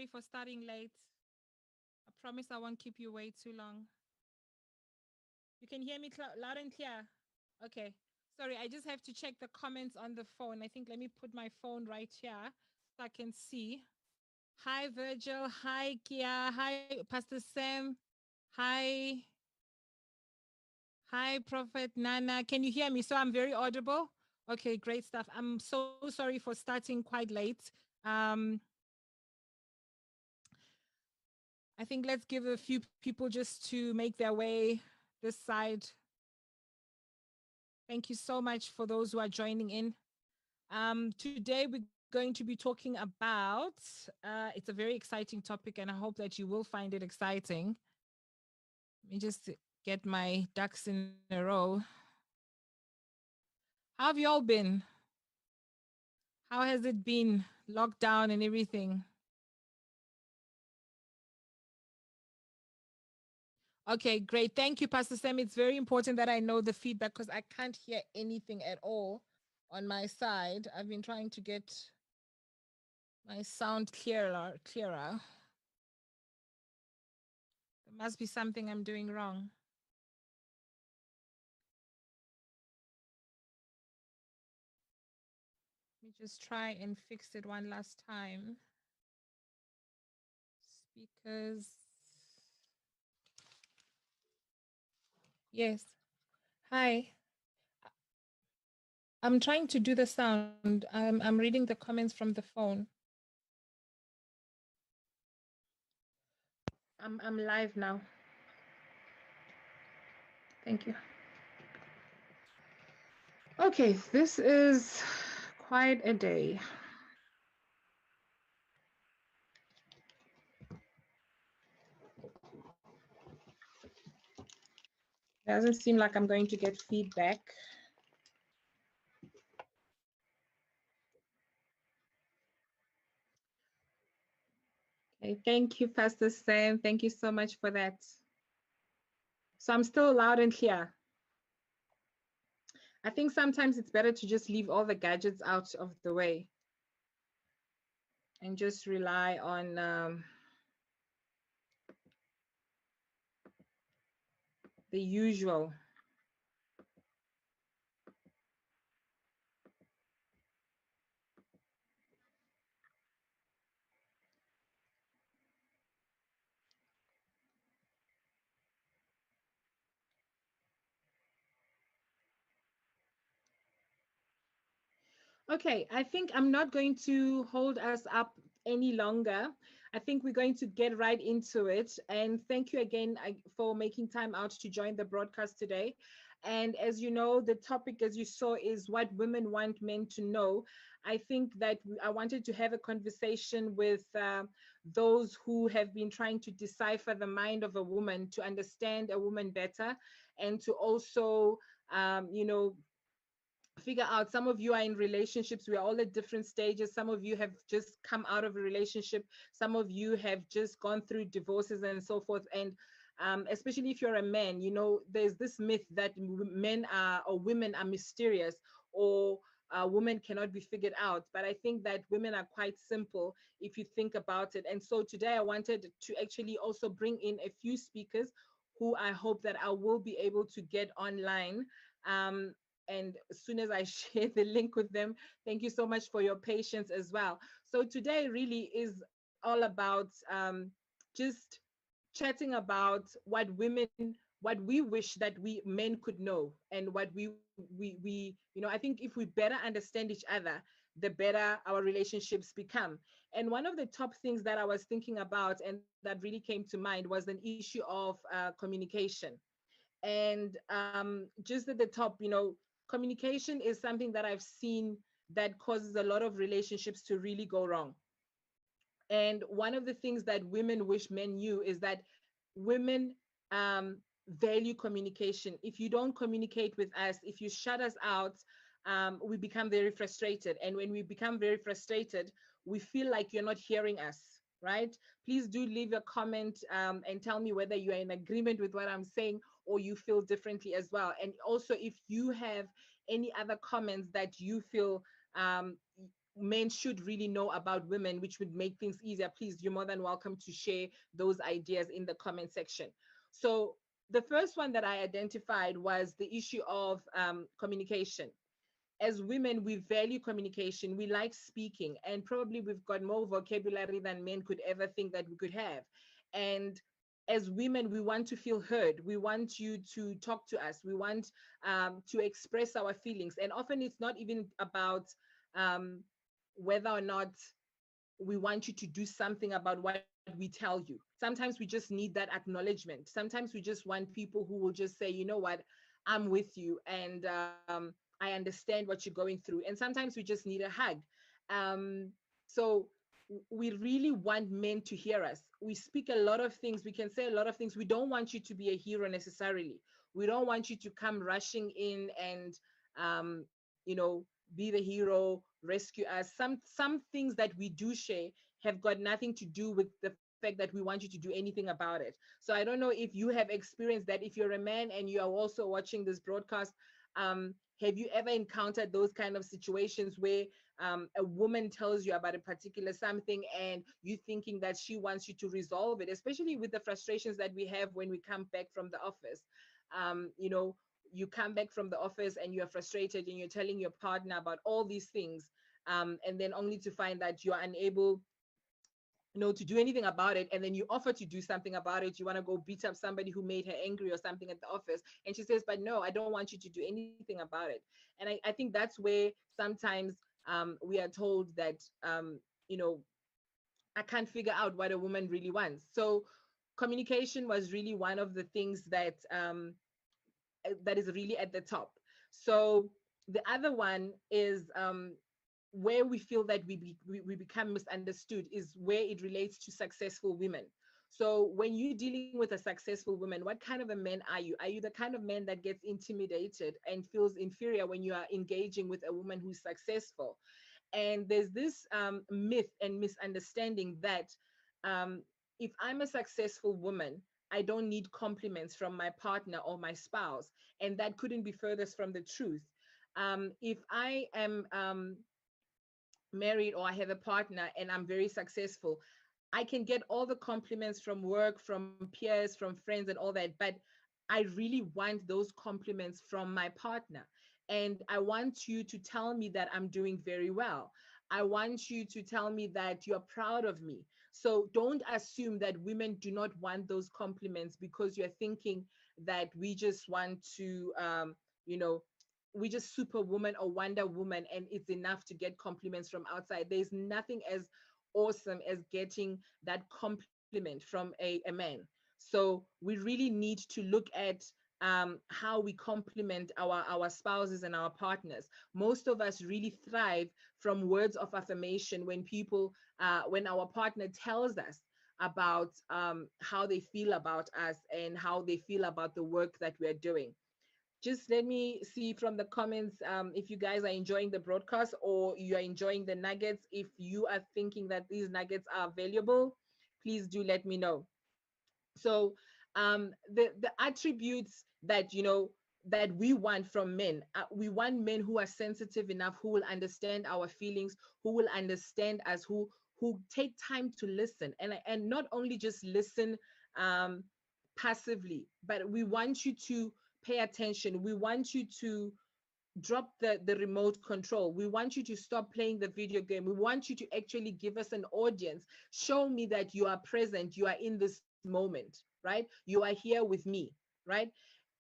sorry for starting late. I promise I won't keep you way too long. You can hear me loud and clear. Okay. Sorry, I just have to check the comments on the phone. I think let me put my phone right here so I can see. Hi, Virgil. Hi, Kia. Hi, Pastor Sam. Hi. Hi, Prophet Nana. Can you hear me? So I'm very audible. Okay, great stuff. I'm so sorry for starting quite late. I think let's give a few people just to make their way this side. Thank you so much for those who are joining in. Today we're going to be talking about, it's a very exciting topic and I hope that you will find it exciting. Let me just get my ducks in a row. How have you all been? How has it been? Lockdown and everything. Okay, great. Thank you, Pastor Sam. It's very important that I know the feedback because I can't hear anything at all on my side. I've been trying to get my sound clearer. There must be something I'm doing wrong. Let me just try and fix it one last time. Speakers. Yes. Hi. I'm trying to do the sound. I'm reading the comments from the phone. I'm live now. Thank you. Okay, this is quite a day. Doesn't seem like I'm going to get feedback. Okay, thank you, Pastor Sam. Thank you so much for that. So I'm still loud and clear. I think sometimes it's better to just leave all the gadgets out of the way and just rely on the usual. Okay, I think I'm not going to hold us up any longer. I think we're going to get right into it. And thank you again for making time out to join the broadcast today. And as you know, the topic, as you saw, is what women want men to know. I think that I wanted to have a conversation with those who have been trying to decipher the mind of a woman, to understand a woman better, and to also, figure out. Some of you are in relationships. We are all at different stages. Some of you have just come out of a relationship. Some of you have just gone through divorces and so forth. And especially if you're a man, there's this myth that men are or women are mysterious, or women cannot be figured out. But I think that women are quite simple if you think about it. And so today I wanted to actually also bring in a few speakers who I hope that I will be able to get online. And as soon as I share the link with them, thank you so much for your patience as well. So today really is all about just chatting about what we wish that we men could know, and what we I think if we better understand each other, the better our relationships become. And one of the top things that I was thinking about and that really came to mind was an issue of communication. And just at the top, communication is something that I've seen that causes a lot of relationships to really go wrong. And one of the things that women wish men knew is that women value communication. If you don't communicate with us, if you shut us out, we become very frustrated. And when we become very frustrated, we feel like you're not hearing us, right? Please do leave a comment and tell me whether you are in agreement with what I'm saying or you feel differently as well. And also, if you have any other comments that you feel men should really know about women, which would make things easier, please, you're more than welcome to share those ideas in the comment section. So the first one that I identified was the issue of communication. As women, we value communication, we like speaking, and probably we've got more vocabulary than men could ever think that we could have. And as women, we want to feel heard. We want you to talk to us. We want to express our feelings. And often it's not even about um, whether or not we want you to do something about what we tell you. Sometimes we just need that acknowledgement. Sometimes we just want people who will just say, you know what, I'm with you, and I understand what you're going through. And sometimes we just need a hug. So we really want men to hear us. We speak a lot of things. We can say a lot of things. We don't want you to be a hero necessarily. We don't want you to come rushing in and, be the hero, rescue us. Some things that we do share have got nothing to do with the fact that we want you to do anything about it. So I don't know if you have experienced that. If you're a man and you are also watching this broadcast, have you ever encountered those kind of situations where a woman tells you about a particular something and you thinking that she wants you to resolve it, especially with the frustrations that we have when we come back from the office? You come back from the office and you're frustrated and you're telling your partner about all these things, and then only to find that you're unable to do anything about it. And then you offer to do something about it. You want to go beat up somebody who made her angry or something at the office, and she says, but no, I don't want you to do anything about it. And I think that's where sometimes we are told that I can't figure out what a woman really wants. So communication was really one of the things that is really at the top. So the other one is where we feel that we become misunderstood is where it relates to successful women. So when you're dealing with a successful woman, what kind of a man are you? Are you the kind of man that gets intimidated and feels inferior when you are engaging with a woman who's successful? And there's this myth and misunderstanding that if I'm a successful woman, I don't need compliments from my partner or my spouse. And that couldn't be furthest from the truth. If I am married or I have a partner and I'm very successful, I can get all the compliments from work, from peers, from friends, and all that. But I really want those compliments from my partner. And I want you to tell me that I'm doing very well. I want you to tell me that you're proud of me. So don't assume that women do not want those compliments because you're thinking that we just want to, we just superwoman or Wonder Woman and it's enough to get compliments from outside. There's nothing as awesome as getting that compliment from a man. So we really need to look at how we compliment our spouses and our partners. Most of us really thrive from words of affirmation when our partner tells us about how they feel about us and how they feel about the work that we're doing. Just let me see from the comments if you guys are enjoying the broadcast or you are enjoying the nuggets. If you are thinking that these nuggets are valuable, please do let me know. So the attributes that that we want from men, we want men who are sensitive enough, who will understand our feelings, who will understand us, who take time to listen, and not only just listen passively, but we want you to pay attention. We want you to drop the remote control. We want you to stop playing the video game. We want you to actually give us an audience. Show me that you are present, you are in this moment, right? You are here with me, right?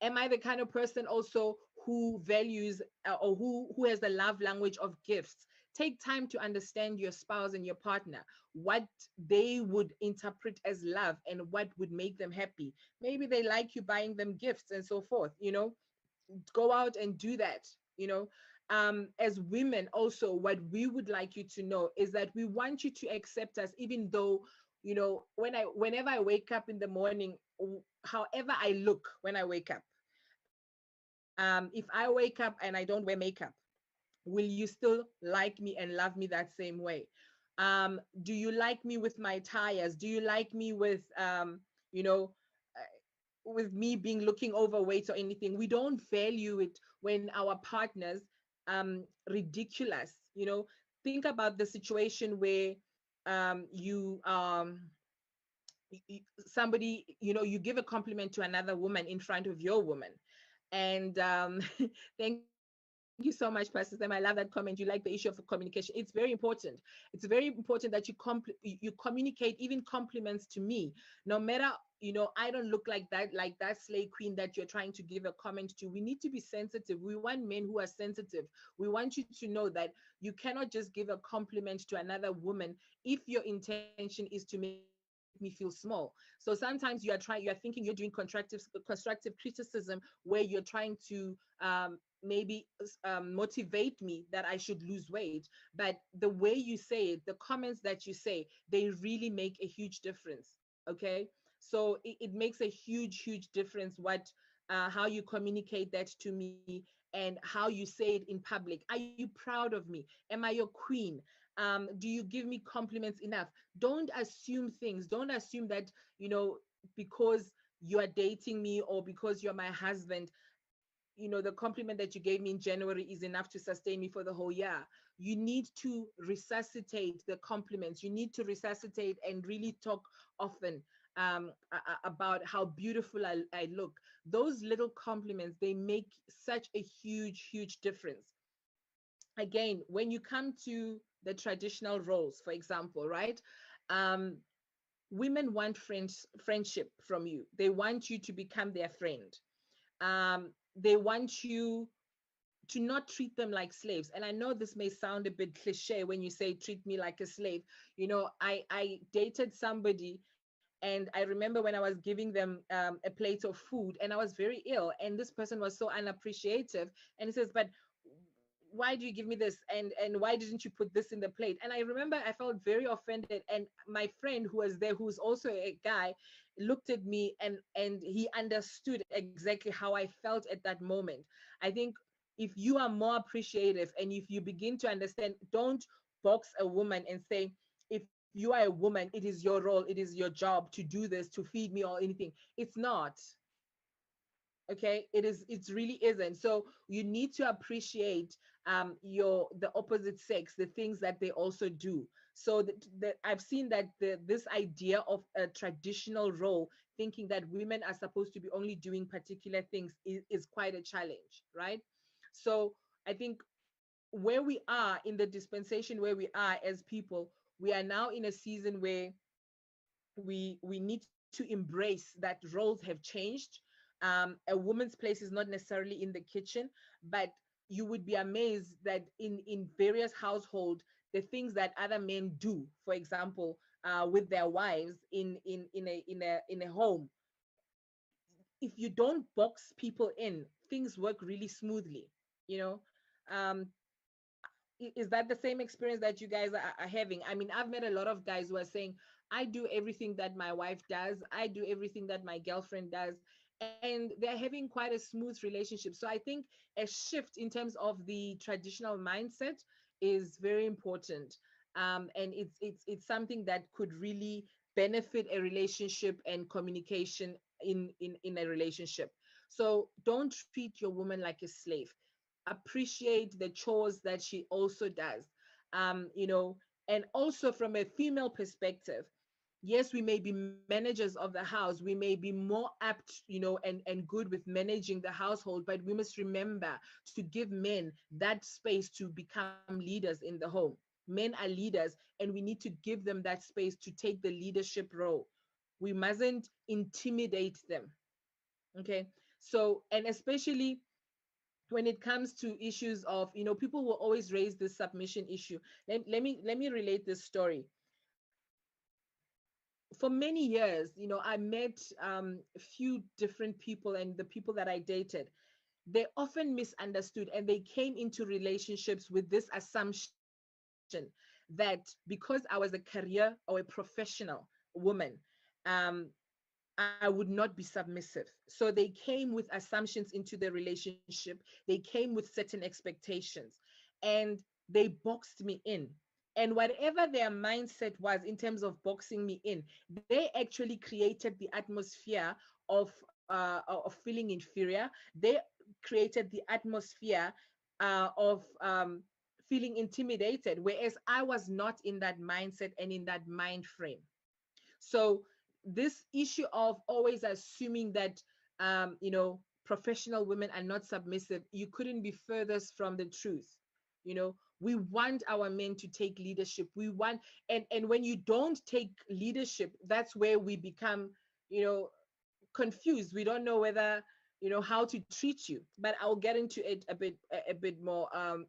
Am I the kind of person also who values or who has the love language of gifts? Take time to understand your spouse and your partner, what they would interpret as love and what would make them happy. Maybe they like you buying them gifts and so forth, go out and do that. As women also, what we would like you to know is that we want you to accept us, even though whenever I wake up in the morning, however I look when I wake up, if I wake up and I don't wear makeup, will you still like me and love me that same way? Do you like me with my tires? Do you like me with you know with me being looking overweight or anything? We don't value it when our partners ridicule us. think about the situation where you somebody, you give a compliment to another woman in front of your woman. And thank you so much, Pastor Sam. I love that comment. You like the issue of communication. It's very important. It's very important that you communicate even compliments to me, no matter, I don't look like that slay queen that you're trying to give a comment to. We need to be sensitive. We want men who are sensitive. We want you to know that you cannot just give a compliment to another woman if your intention is to make me feel small. So sometimes you're thinking you're doing constructive criticism, where you're trying to maybe motivate me that I should lose weight. But the way you say it, the comments that you say, they really make a huge difference. Okay. So it makes a huge difference how you communicate that to me, and how you say it in public. Are you proud of me? Am I your queen? Do you give me compliments enough? Don't assume things. Don't assume that, because you are dating me or because you're my husband, the compliment that you gave me in January is enough to sustain me for the whole year. You need to resuscitate the compliments. You need to resuscitate and really talk often about how beautiful I look. Those little compliments, they make such a huge difference. Again, when you come to the traditional roles, for example, right? Um, Women want friendship from you. They want you to become their friend. They want you to not treat them like slaves. And I know this may sound a bit cliche when you say treat me like a slave. I dated somebody, and I remember when I was giving them a plate of food, and I was very ill, and this person was so unappreciative, and he says, but why do you give me this, and why didn't you put this in the plate? And I remember I felt very offended, and my friend who was there, who's also a guy, looked at me, and he understood exactly how I felt at that moment. I think if you are more appreciative, and if you begin to understand, don't box a woman and say, if you are a woman, it is your role, it is your job to do this, to feed me or anything. It's not. Okay, it really isn't. So you need to appreciate the opposite sex, the things that they also do. So that I've seen that this idea of a traditional role, thinking that women are supposed to be only doing particular things, is quite a challenge, right? So I think where we are in the dispensation, where we are as people, we are now in a season where we need to embrace that roles have changed. A woman's place is not necessarily in the kitchen, but you would be amazed that in various households, the things that other men do, for example, with their wives in a home, if you don't box people in, things work really smoothly. You know, um, is that the same experience that you guys are having? I mean, I've met a lot of guys who are saying, I do everything that my wife does, I do everything that my girlfriend does, and they're having quite a smooth relationship. So I think a shift in terms of the traditional mindset is very important. And it's something that could really benefit a relationship and communication in a relationship. So don't treat your woman like a slave. Appreciate the chores that she also does. And also from a female perspective, yes, we may be managers of the house, we may be more apt, and good with managing the household, but we must remember to give men that space to become leaders in the home. Men are leaders, and we need to give them that space to take the leadership role. We mustn't intimidate them. Okay. So, and especially when it comes to issues of, people will always raise this submission issue. Let me relate this story. For many years, I met a few different people, and the people that I dated, they often misunderstood, and they came into relationships with this assumption that because I was a career or a professional woman, um, I would not be submissive. So they came with assumptions into the relationship. They came with certain expectations, and they boxed me in. And whatever their mindset was in terms of boxing me in, they actually created the atmosphere of feeling inferior. They created the atmosphere of feeling intimidated, whereas I was not in that mindset and in that mind frame. So this issue of always assuming that professional women are not submissive, you couldn't be furthest from the truth. We want our men to take leadership. We want, and when you don't take leadership, that's where we become, confused. We don't know whether, how to treat you. But I'll get into it a bit more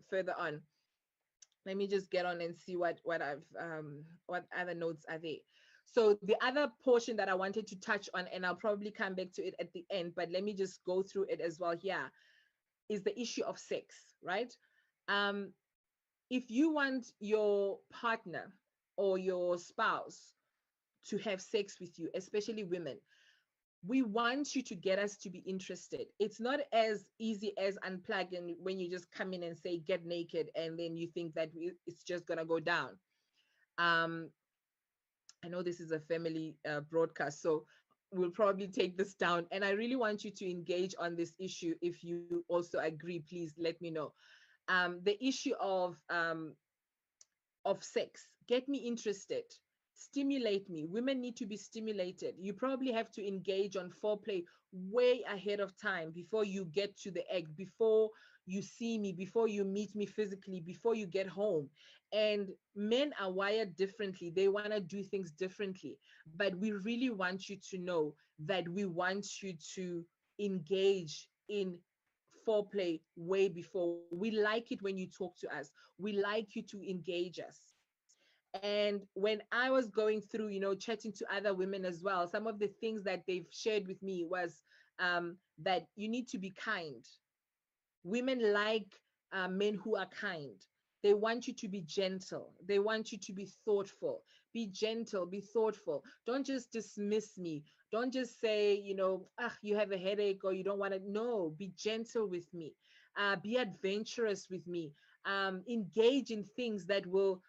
further on. Let me just get on and see what other notes are there. So the other portion that I wanted to touch on, and I'll probably come back to it at the end, but let me just go through it as well here, is the issue of sex, right? um if you want your partner or your spouse to have sex with you, especially women, we want you to get us to be interested. It's not as easy as unplugging when you just come in and say get naked and then you think that it's just gonna go down. um I know this is a family broadcast, so we'll probably take this down, and I really want you to engage on this issue. If you also agree, please let me know. The issue of sex, get me interested, stimulate me. Women need to be stimulated. You probably have to engage on foreplay way ahead of time, before you get to the egg, before you see me, before you meet me physically, before you get home. And men are wired differently. They want to do things differently, but we really want you to know that we want you to engage in foreplay way before. We like it when you talk to us. We like you to engage us. And when I was going through, chatting to other women as well, some of the things that they've shared with me was that you need to be kind. Women like men who are kind. They want you to be gentle. They want you to be thoughtful. Be gentle, be thoughtful. Don't just dismiss me. Don't just say, you have a headache or you don't want to. No, be gentle with me. Be adventurous with me. Engage in things that will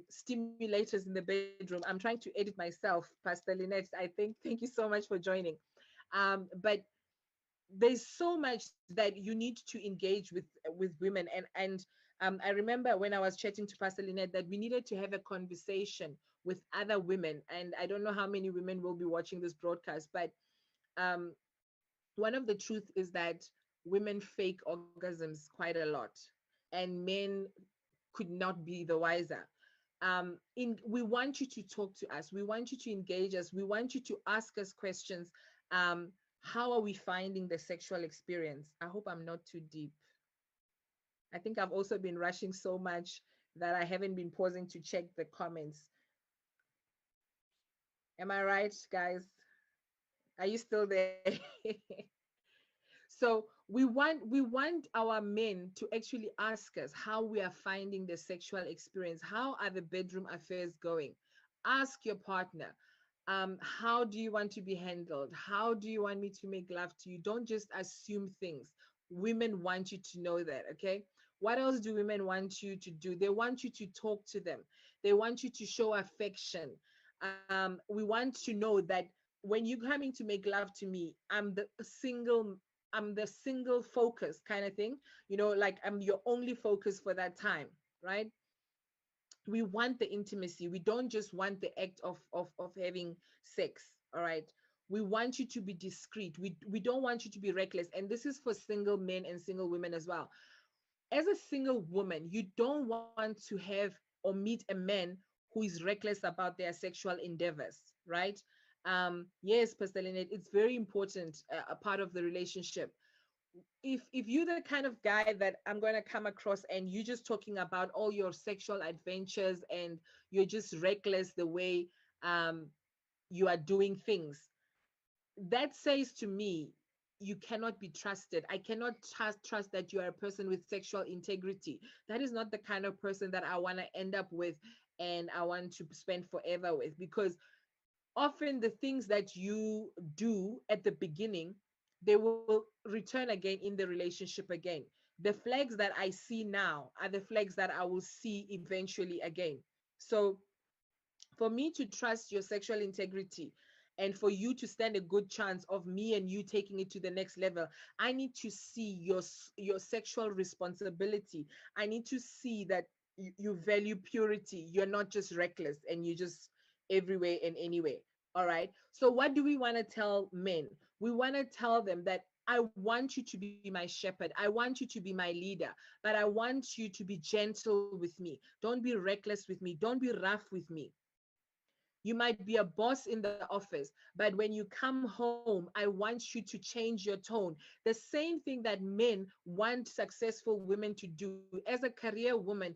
stimulate us in the bedroom. I'm trying to edit myself, Pastor Lynette. I think, thank you so much for joining. But there's so much that you need to engage with women, and I remember when I was chatting to Pastor Lynette that we needed to have a conversation with other women, and I don't know how many women will be watching this broadcast, but um one of the truth is that women fake orgasms quite a lot, and men could not be the wiser. We want you to talk to us. We want you to engage us. We want you to ask us questions. How are we finding the sexual experience? I hope I'm not too deep. I think I've also been rushing so much that I haven't been pausing to check the comments. Am I right, guys? Are you still there? So we want our men to actually ask us how we are finding the sexual experience. How are the bedroom affairs going? Ask your partner, how do you want to be handled? How do you want me to make love to you? Don't just assume things. Women want you to know that, okay? What else do women want you to do? They want you to talk to them. They want you to show affection. We want to know that when you're coming to make love to me, I'm the single focus kind of thing, like I'm your only focus for that time, right? We want the intimacy. We don't just want the act of having sex. All right. We want you to be discreet. We don't want you to be reckless. And this is for single men and single women as well. As a single woman, you don't want to have or meet a man who is reckless about their sexual endeavors, right? Yes, Pastor Lynette, it's very important, a part of the relationship. If you're the kind of guy that I'm going to come across and you're just talking about all your sexual adventures and you're just reckless the way um you are doing things, that says to me you cannot be trusted. I cannot trust that you are a person with sexual integrity. That is not the kind of person that I want to end up with and I want to spend forever with, because often the things that you do at the beginning, they will return again in the relationship again. The flags that I see now are the flags that I will see eventually again. So for me to trust your sexual integrity, And for you to stand a good chance of me and you taking it to the next level, I need to see your sexual responsibility. I need to see that you value purity. You're not just reckless and you just everywhere and anywhere. All right. So what do we want to tell men? We want to tell them that I want you to be my shepherd. I want you to be my leader, but I want you to be gentle with me. Don't be reckless with me. Don't be rough with me. You might be a boss in the office, but when you come home, I want you to change your tone. The same thing that men want successful women to do. As a career woman,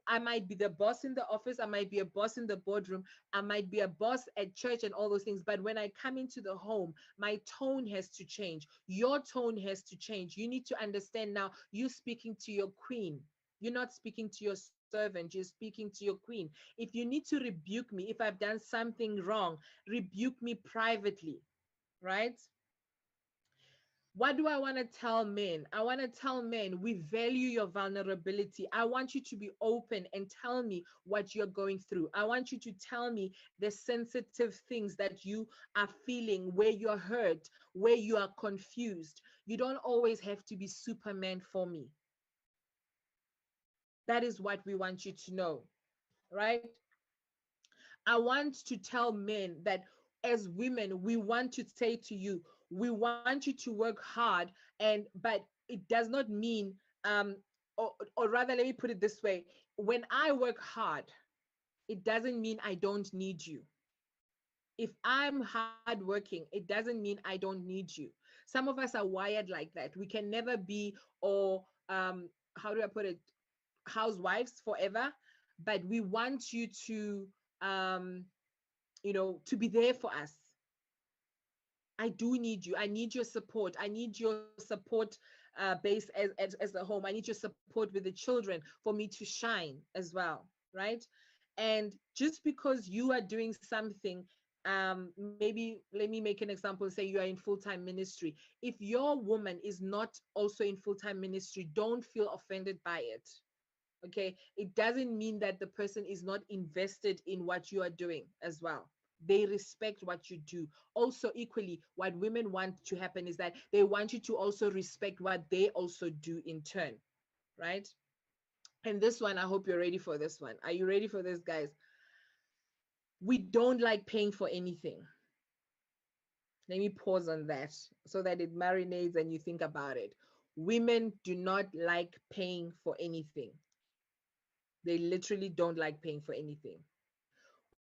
I might be the boss in the office, I might be a boss in the boardroom, I might be a boss at church and all those things. But when I come into the home, my tone has to change. Your tone has to change. You need to understand now, you're speaking to your queen. You're not speaking to your servant, you're speaking to your queen. If you need to rebuke me, if I've done something wrong, rebuke me privately, right? What do I want to tell men? I want to tell men we value your vulnerability. I want you to be open and tell me what you're going through. I want you to tell me the sensitive things that you are feeling, where you're hurt, where you are confused. You don't always have to be Superman for me. That is what we want you to know, right? I want to tell men that as women, we want to say to you, we want you to work hard, but it does not mean, or rather, let me put it this way: when I work hard, it doesn't mean I don't need you. If I'm hardworking, it doesn't mean I don't need you. Some of us are wired like that. We can never be, or how do I put it, housewives forever, but we want you to um to be there for us. I do need you. I need your support. I need your support base as the home. I need your support with the children for me to shine as well, right? And just because you are doing something, maybe let me make an example. Say you are in full-time ministry. If your woman is not also in full-time ministry, don't feel offended by it. Okay, it doesn't mean that the person is not invested in what you are doing as well. They respect what you do. Also, equally, what women want to happen is that they want you to also respect what they also do in turn, right? And this one, I hope you're ready for this one. Are you ready for this, guys? We don't like paying for anything. Let me pause on that so that it marinates and you think about it. Women do not like paying for anything. They literally don't like paying for anything.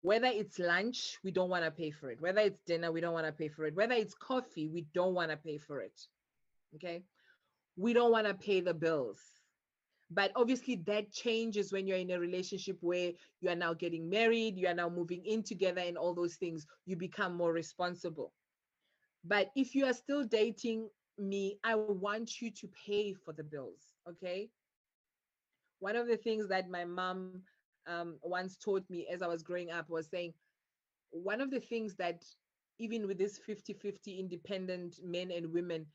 Whether it's lunch, we don't want to pay for it. Whether it's dinner, we don't want to pay for it. Whether it's coffee, we don't want to pay for it. Okay. We don't want to pay the bills. But obviously, that changes when you're in a relationship where you are now getting married, you are now moving in together, and all those things. You become more responsible. But if you are still dating me, I want you to pay for the bills. Okay. One of the things that my mom once taught me as I was growing up was saying, one of the things that even with this 50-50 independent men and women,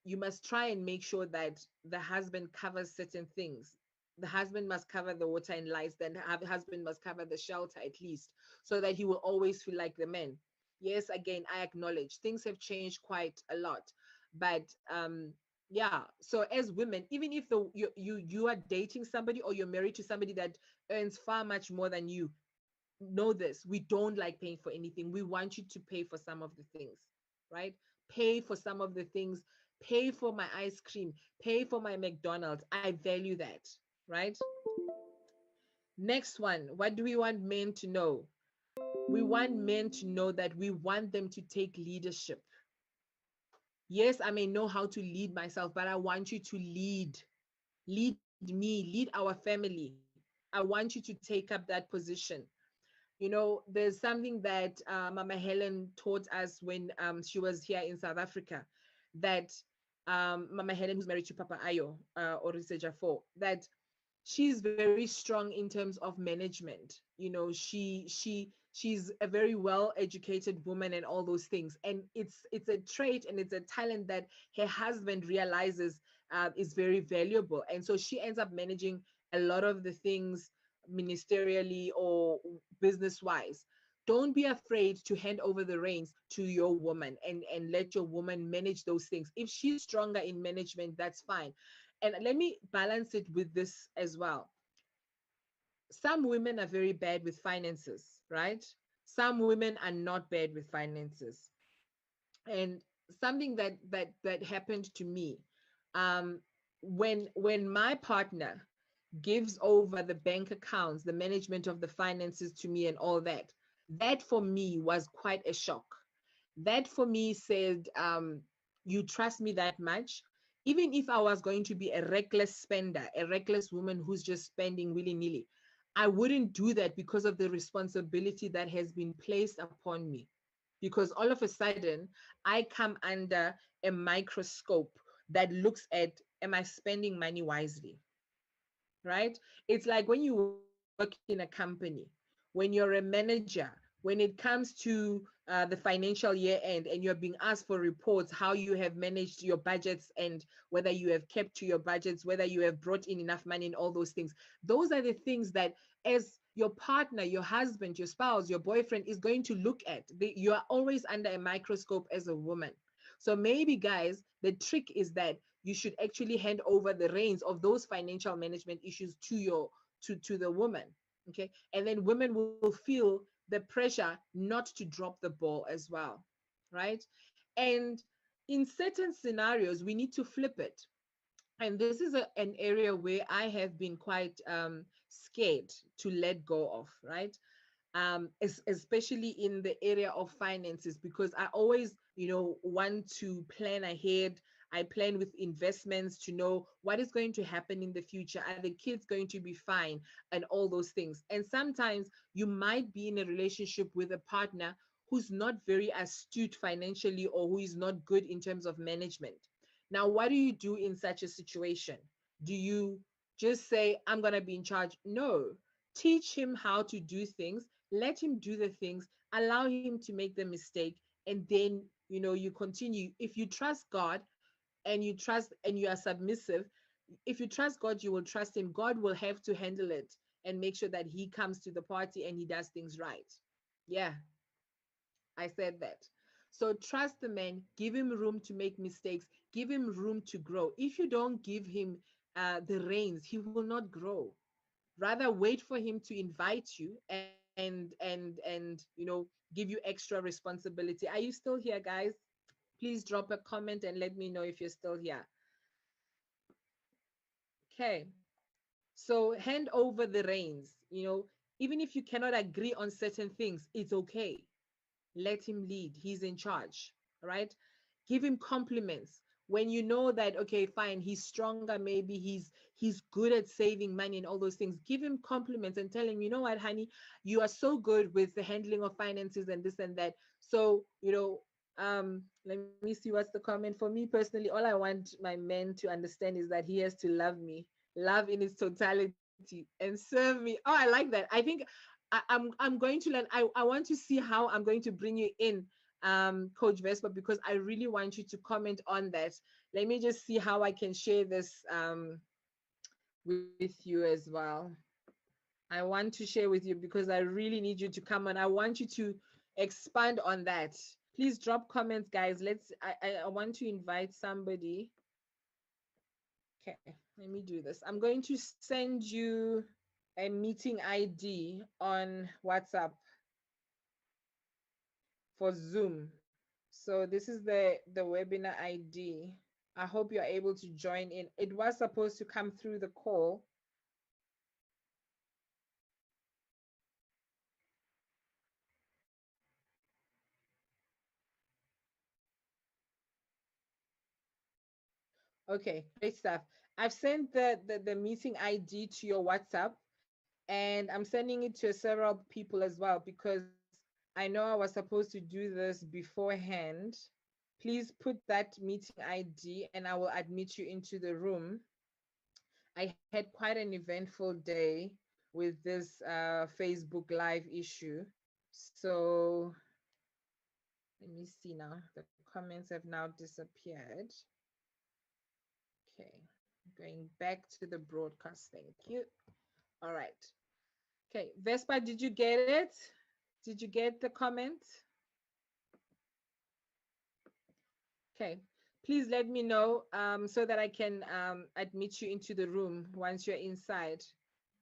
you must try and make sure that the husband covers certain things. The husband must cover the water and lights, then the husband must cover the shelter at least, so that he will always feel like the man. Yes, again, I acknowledge things have changed quite a lot, but yeah. So as women, even if you are dating somebody or you're married to somebody that earns far much more than you, know this: we don't like paying for anything. We want you to pay for some of the things, right? Pay for some of the things. Pay for my ice cream, pay for my McDonald's. I value that, right? Next one, what do we want men to know? We want men to know that we want them to take leadership. Yes, I may know how to lead myself, but I want you to lead me, lead our family. I want you to take up that position. There's something that Mama Helen taught us when she was here in South Africa, that Mama Helen, who's married to Papa Ayo, Orise Jafo, that she's very strong in terms of management. She's a very well educated woman and all those things, and it's a trait and it's a talent that her husband realizes is very valuable, and so she ends up managing a lot of the things ministerially or business wise. Don't be afraid to hand over the reins to your woman, and let your woman manage those things. If she's stronger in management, that's fine. And let me balance it with this as well. Some women are very bad with finances, right? Some women are not bad with finances. And something that happened to me, um, when my partner gives over the bank accounts, the management of the finances to me and all that, that for me was quite a shock. That for me said, you trust me that much. Even if I was going to be a reckless spender, a reckless woman who's just spending willy-nilly, I wouldn't do that because of the responsibility that has been placed upon me. Because all of a sudden, I come under a microscope that looks at, am I spending money wisely? Right? It's like when you work in a company, when you're a manager, when it comes to the financial year end and you're being asked for reports, how you have managed your budgets and whether you have kept to your budgets, whether you have brought in enough money and all those things. Those are the things that, as your partner, your husband, your spouse, your boyfriend is going to look at. You are always under a microscope as a woman. So maybe, guys, the trick is that you should actually hand over the reins of those financial management issues to to the woman. Okay, and then women will feel the pressure not to drop the ball as well, right? And in certain scenarios, we need to flip it. And this is an area where I have been quite scared to let go of, right? Especially in the area of finances, because I always, want to plan ahead. I plan with investments to know what is going to happen in the future. Are the kids going to be fine? And all those things. And sometimes you might be in a relationship with a partner who's not very astute financially, or who is not good in terms of management. Now, what do you do in such a situation? Do you just say, I'm going to be in charge? No. Teach him how to do things, let him do the things, allow him to make the mistake, and then you continue. If you trust God, and you trust and you are submissive, if you trust God, you will trust him. God will have to handle it and make sure that he comes to the party and he does things right. Yeah, I said that. So trust the man, give him room to make mistakes, give him room to grow. If you don't give him the reins, he will not grow. Rather, wait for him to invite you and give you extra responsibility. Are you still here, guys? Please drop a comment and let me know if you're still here. Okay, so hand over the reins. Even if you cannot agree on certain things, it's okay. Let him lead. He's in charge, right? Give him compliments when you know that, okay, fine, he's stronger, maybe he's good at saving money and all those things. Give him compliments and tell him, you know what, honey, you are so good with the handling of finances and this and that. So, let me see what's the comment. For me personally, all I want my man to understand is that he has to love me, love in its totality, and serve me. Oh, I like that. I think I'm going to learn. I want to see how I'm going to bring you in, Coach Vespa, because I really want you to comment on that. Let me just see how I can share this with you as well. I want to share with you because I really need you to come on. I want you to expand on that. Please drop comments, guys. I want to invite somebody. Okay, let me do this. I'm going to send you a meeting ID on WhatsApp for Zoom. So this is the webinar ID. I hope you're able to join in. It was supposed to come through the call. Okay, great stuff. I've sent the meeting ID to your WhatsApp, and I'm sending it to several people as well, because I know I was supposed to do this beforehand. Please put that meeting ID and I will admit you into the room. I had quite an eventful day with this Facebook Live issue. So let me see now. The comments have now disappeared. Okay, going back to the broadcast. Thank you. All right. Okay, Vespa, did you get it? Did you get the comment? Okay. Please let me know so that I can admit you into the room once you're inside.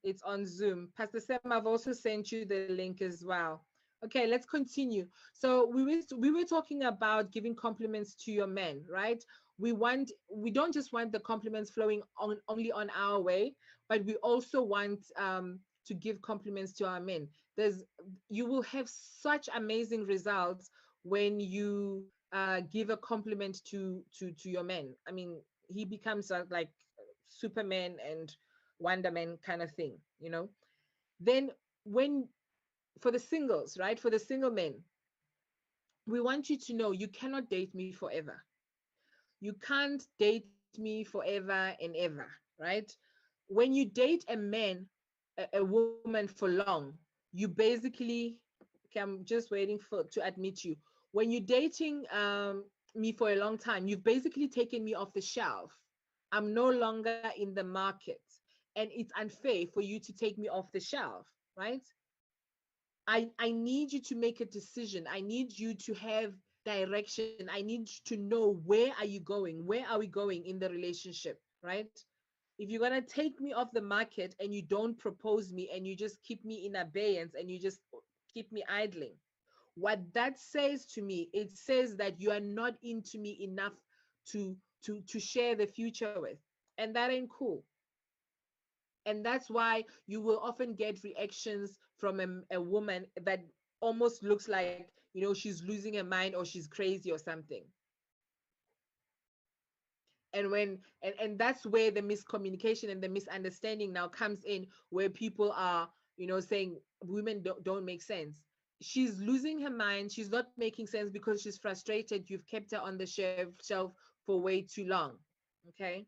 It's on Zoom. Pastor Sam, I've also sent you the link as well. Okay, let's continue. So we were talking about giving compliments to your men, right? We don't just want the compliments flowing on only on our way, but we also want to give compliments to our men. You will have such amazing results when you give a compliment to your man. I mean, he becomes like Superman and Wonder Man kind of thing, you know. Then when for the singles, right? For the single men, we want you to know you cannot date me forever. You can't date me forever and ever, right? When you date a man, a woman for long, you basically, okay, I'm just waiting for to admit you. When you're dating me for a long time, you've basically taken me off the shelf. I'm no longer in the market. And it's unfair for you to take me off the shelf, right? I need you to make a decision. I need you to have direction. I need to know where are you going? Where are we going in the relationship, right? If you're going to take me off the market and you don't propose me and you just keep me in abeyance and you just keep me idling, what that says to me, it says that you are not into me enough to share the future with. And that ain't cool. And that's why you will often get reactions from a woman that almost looks like, you know, she's losing her mind or she's crazy or something. And that's where the miscommunication and the misunderstanding now comes in, where people are, you know, saying women don't make sense. She's losing her mind. She's not making sense because she's frustrated. You've kept her on the shelf for way too long. Okay.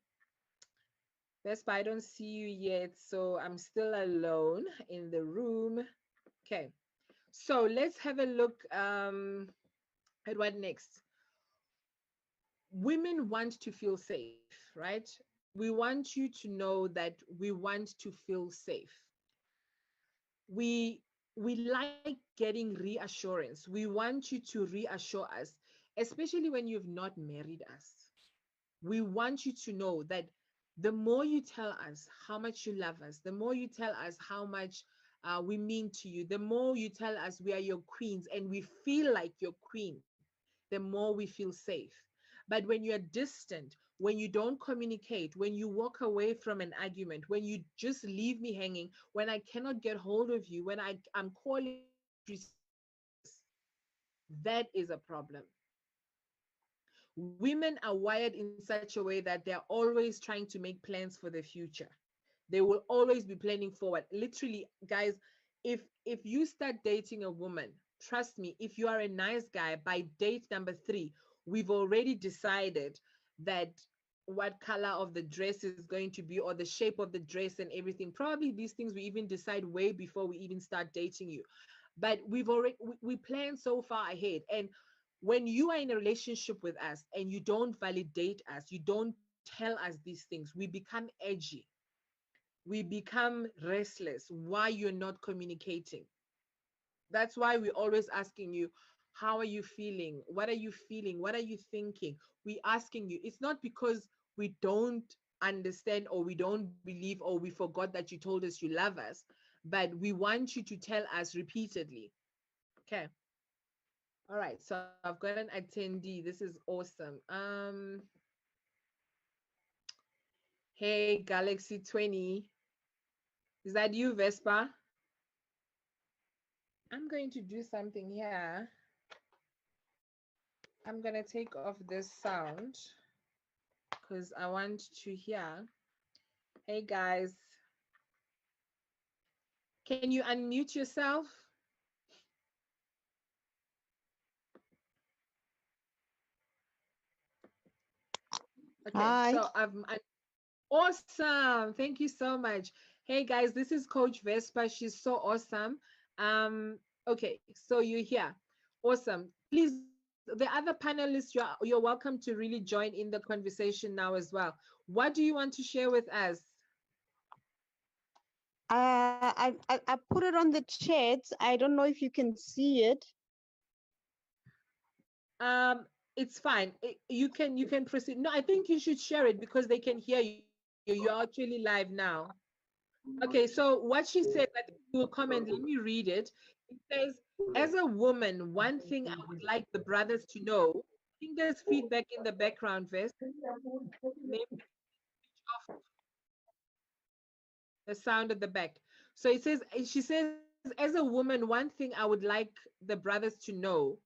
Vespa, I don't see you yet, so I'm still alone in the room. Okay, so let's have a look at what next. Women want to feel safe, right? We want you to know that we want to feel safe. We we like getting reassurance. We want you to reassure us, especially when you've not married us. We want you to know that the more you tell us how much you love us, the more you tell us how much we mean to you, the more you tell us we are your queens and we feel like your queen, the more we feel safe. But when you're distant, when you don't communicate, when you walk away from an argument, when you just leave me hanging, when I cannot get hold of you, when I'm calling you, that is a problem. Women are wired in such a way that they're always trying to make plans for the future. They will always be planning forward. Literally, guys, if you start dating a woman, trust me, if you are a nice guy, by date number 3, we've already decided that what color of the dress is going to be, or the shape of the dress and everything. Probably these things we even decide way before we even start dating you. But we plan so far ahead. And when you are in a relationship with us and you don't validate us, you don't tell us these things, we become edgy, we become restless. Why you're not communicating? That's why we're always asking you, how are you feeling? What are you feeling? What are you thinking? We asking you. It's not because we don't understand or we don't believe or we forgot that you told us you love us, but we want you to tell us repeatedly. Okay. All right. So I've got an attendee. This is awesome. Hey, Galaxy 20. Is that you, Vespa? I'm going to do something here. I'm going to take off this sound because I want to hear. Hey, guys. Can you unmute yourself? Okay. Hi. So I'm awesome. Thank you so much. Hey, guys, this is Coach Vespa. She's so awesome. Okay. So you're here. Awesome. Please, the other panelists, you're welcome to really join in the conversation now as well. What do you want to share with us? I put it on the chat. I don't know if you can see it. It's fine. You can proceed. No, I think you should share it because they can hear you. You're actually live now. Okay, so what she said, I think you will comment. Let me read it. It says, as a woman, one thing I would like the brothers to know. I think there's feedback in the background, Vest. Maybe off the sound at the back. So it says, she says, as a woman, one thing I would like the brothers to know,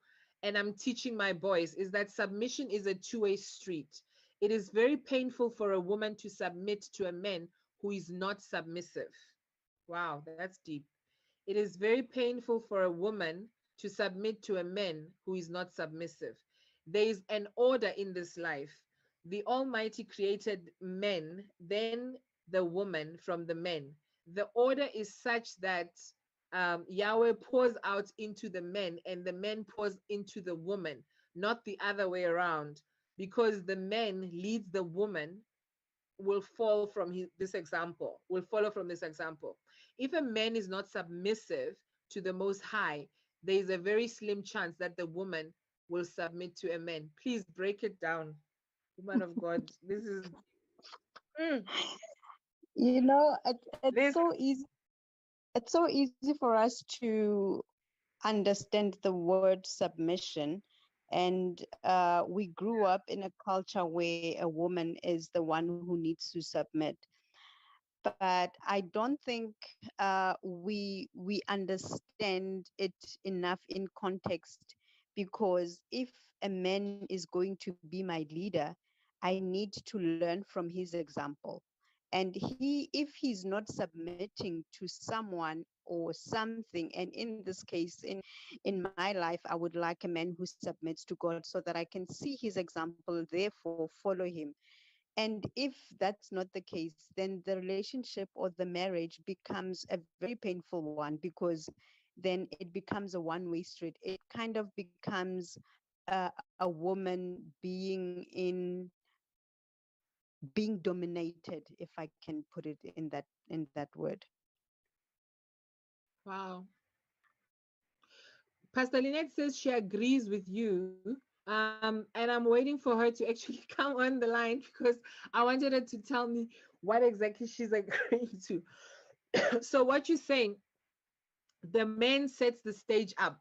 and I'm teaching my boys, is that submission is a two-way street. It is very painful for a woman to submit to a man who is not submissive. Wow, that's deep. It is very painful for a woman to submit to a man who is not submissive. There is an order in this life. The Almighty created men, then the woman from the men. The order is such that Yahweh pours out into the men and the men pours into the woman, not the other way around, because the man leads the woman will fall from this example, will follow from this example. If a man is not submissive to the Most High, there is a very slim chance that the woman will submit to a man. Please break it down, woman of God. This is mm, You know, it's this. so easy. It's so easy for us to understand the word submission. And we grew up in a culture where a woman is the one who needs to submit. But I don't think we understand it enough in context, because if a man is going to be my leader, I need to learn from his example. And if he's not submitting to someone or something, and in this case, in my life, I would like a man who submits to God so that I can see his example, therefore follow him. And if that's not the case, then the relationship or the marriage becomes a very painful one, because then it becomes a one-way street. It kind of becomes a woman being dominated, if I can put it in that word. Wow. Pastor Lynette says she agrees with you. And I'm waiting for her to actually come on the line because I wanted her to tell me what exactly she's agreeing to. So what you're saying, the man sets the stage up.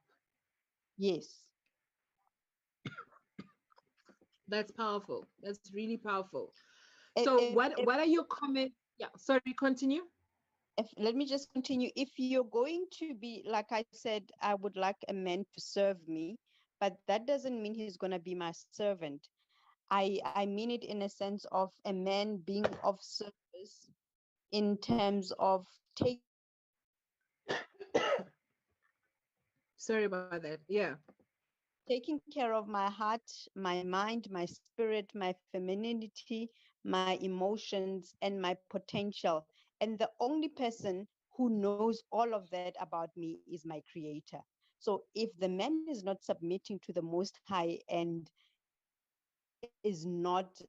Yes. That's powerful. That's really powerful. if, So if, if what are your comments? Yeah, sorry, continue. if let me just continue. If you're going to be, like I said, I would like a man to serve me, but that doesn't mean he's going to be my servant. I mean it in a sense of a man being of service in terms of Sorry about that. Yeah. taking care of my heart, my mind, my spirit, my femininity, my emotions, and my potential. And the only person who knows all of that about me is my creator. So if the man is not submitting to the Most High and is not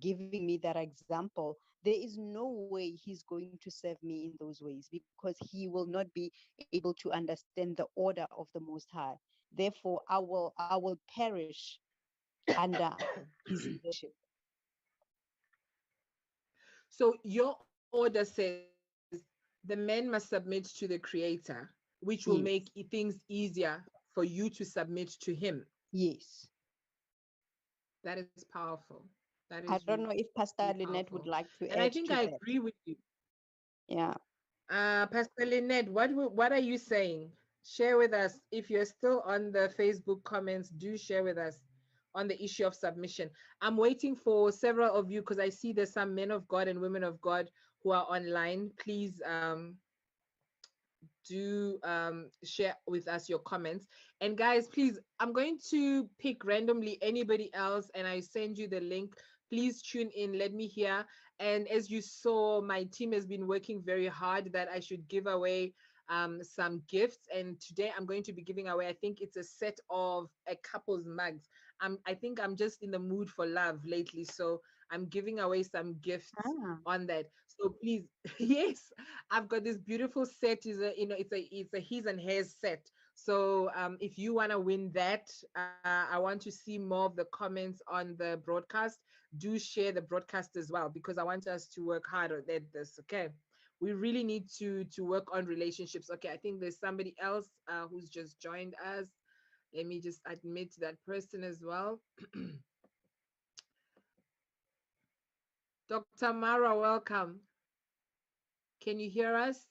giving me that example, there is no way he's going to serve me in those ways, because he will not be able to understand the order of the Most High. Therefore, I will perish under his leadership. So your order says the man must submit to the creator, which will make Yes, things easier for you to submit to him. yes. That is powerful. That I is don't really know if powerful. Pastor Lynette And would I like think to I add agree to with that. you. Yeah. Pastor Lynette, what are you saying? Share with us. If you're still on the Facebook comments, do share with us on the issue of submission. I'm waiting for several of you because I see there's some men of God and women of God who are online. Please do share with us your comments. And guys, please, I'm going to pick randomly anybody else and I send you the link. Please tune in, let me hear. And as you saw, my team has been working very hard that I should give away some gifts. And today I'm going to be giving away, I think it's a set of a couple's mugs. I think I'm just in the mood for love lately, so I'm giving away some gifts Ah, on that. So please, yes, I've got this beautiful set. Is a, it's a his and hers set. So if you want to win that, I want to see more of the comments on the broadcast. Do share the broadcast as well, because I want us to work hard at this. Okay, we really need to work on relationships. Okay, I think there's somebody else who's just joined us. Let me just admit that person as well. Dr. Mara, welcome. Can you hear us?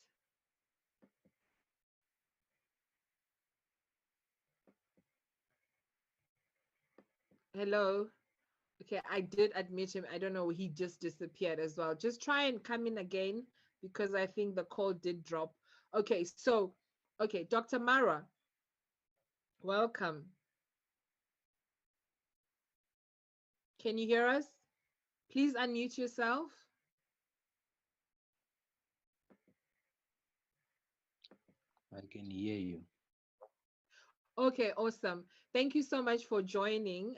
Hello. Okay, I did admit him. I don't know, he just disappeared as well. Just try and come in again, because I think the call did drop. Okay, so, okay, Dr. Mara, welcome. Can you hear us? Please unmute yourself. I can hear you. Okay, awesome. Thank you so much for joining.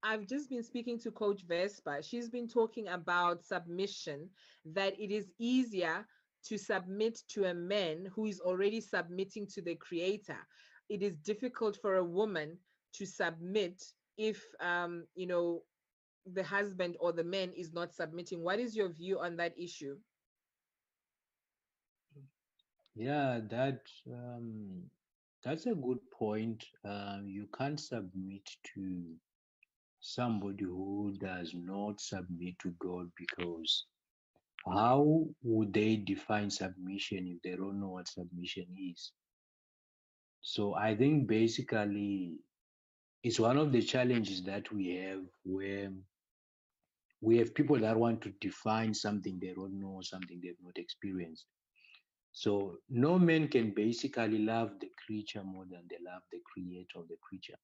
I've just been speaking to Coach Vespa. She's been talking about submission, that it is easier to submit to a man who is already submitting to the creator. It is difficult for a woman to submit if the husband or the man is not submitting. What is your view on that issue? Yeah, that's a good point. You can't submit to somebody who does not submit to God, because how would they define submission if they don't know what submission is? So I think basically it's one of the challenges that we have, where we have people that want to define something they don't know, something they've not experienced. So no man can basically love the creature more than they love the creator of the creature.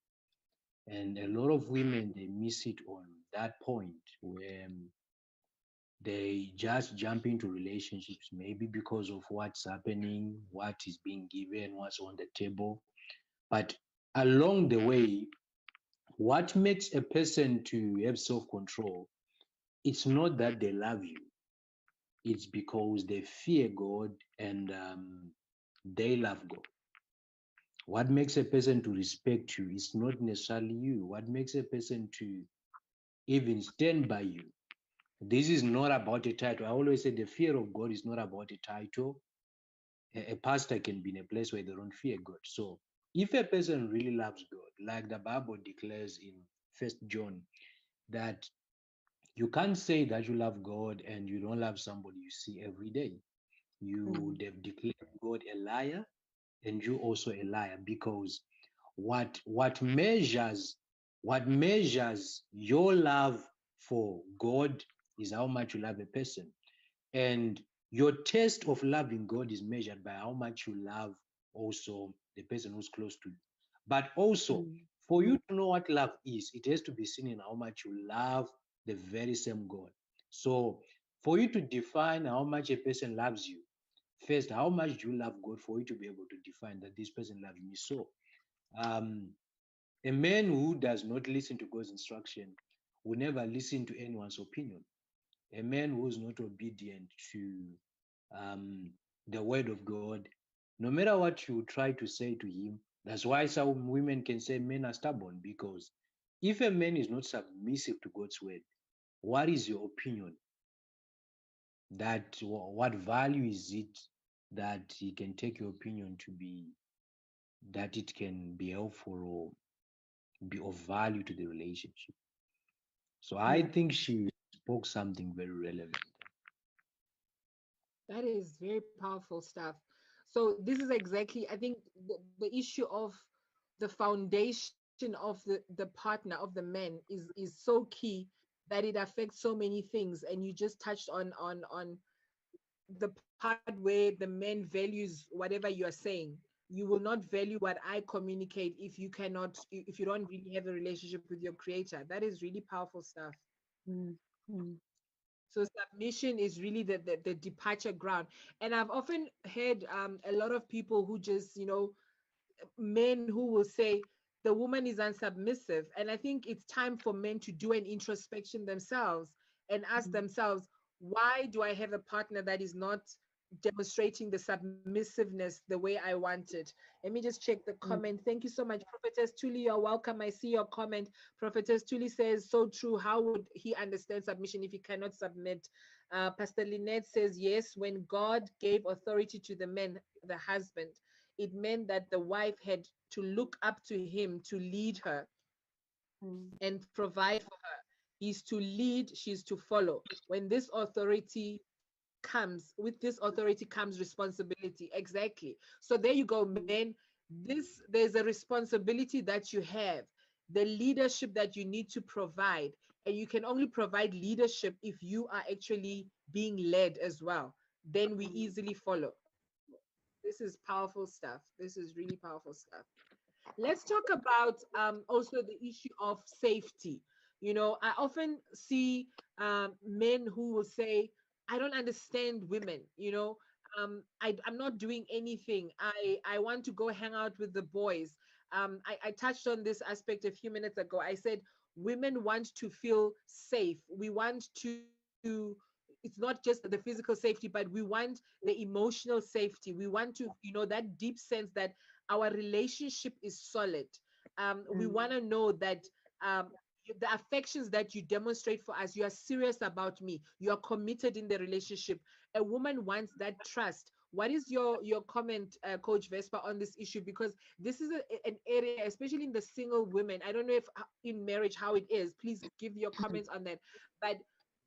And a lot of women, they miss it on that point, where they just jump into relationships, maybe because of what's happening, what is being given, what's on the table. But along the way, what makes a person to have self-control, it's not that they love you, it's because they fear God, and they love God. What makes a person to respect you is not necessarily you. What makes a person to even stand by you? This is not about a title. I always say the fear of God is not about a title. A pastor can be in a place where they don't fear God. So if a person really loves God, like the Bible declares in First John, that you can't say that you love God and you don't love somebody you see every day. You mm, would have declared God a liar, and you also a liar, because what what measures your love for God is how much you love a person. And your taste of loving God is measured by how much you love also the person who's close to you. But also, mm, for you to know what love is, it has to be seen in how much you love the very same God. So for you to define how much a person loves you, first, how much do you love God for you to be able to define that this person loves me? So, um, a man who does not listen to God's instruction will never listen to anyone's opinion. A man who is not obedient to um, the word of God, no matter what you try to say to him, that's why some women can say men are stubborn, because if a man is not submissive to God's word, what is your opinion? That what value is it that he can take your opinion to be, that it can be helpful or be of value to the relationship? So I yeah. think she spoke something very relevant. That is very powerful stuff. So this is exactly, I think, the issue of the foundation of the partner, of the man, is so key, that it affects so many things. And you just touched on the part where the man values whatever you are saying. You will not value what I communicate if you cannot, if you don't really have a relationship with your creator. That is really powerful stuff. Mm, mm, So submission is really the departure ground. And I've often heard a lot of people who just, men who will say the woman is unsubmissive. And I think it's time for men to do an introspection themselves and ask themselves, why do I have a partner that is not demonstrating the submissiveness the way I wanted? Let me just check the comment. Thank you so much, Prophetess Tuli. You're welcome. I see your comment. Prophetess Tuli says, so true. How would he understand submission if he cannot submit? Pastor Lynette says, yes, when God gave authority to the man, the husband, it meant that the wife had to look up to him to lead her and provide for her. He's to lead, she's to follow. When this authority comes, with this authority comes responsibility. Exactly. So there you go, men. There's a responsibility that you have, the leadership that you need to provide. And you can only provide leadership if you are actually being led as well. Then we easily follow. This is powerful stuff. This is really powerful stuff. Let's talk about also the issue of safety. You know, I often see men who will say, I don't understand women, you know, I'm not doing anything. I want to go hang out with the boys. I touched on this aspect a few minutes ago. I said, women want to feel safe. We want to, it's not just the physical safety, but we want the emotional safety. We want to, you know, that deep sense that our relationship is solid. We want to know that the affections that you demonstrate for us, you are serious about me, you are committed in the relationship. A woman wants that trust. What is your comment, Coach Vespa, on this issue? Because this is an area, especially in the single women. I don't know if in marriage how it is. Please give your comments on that. But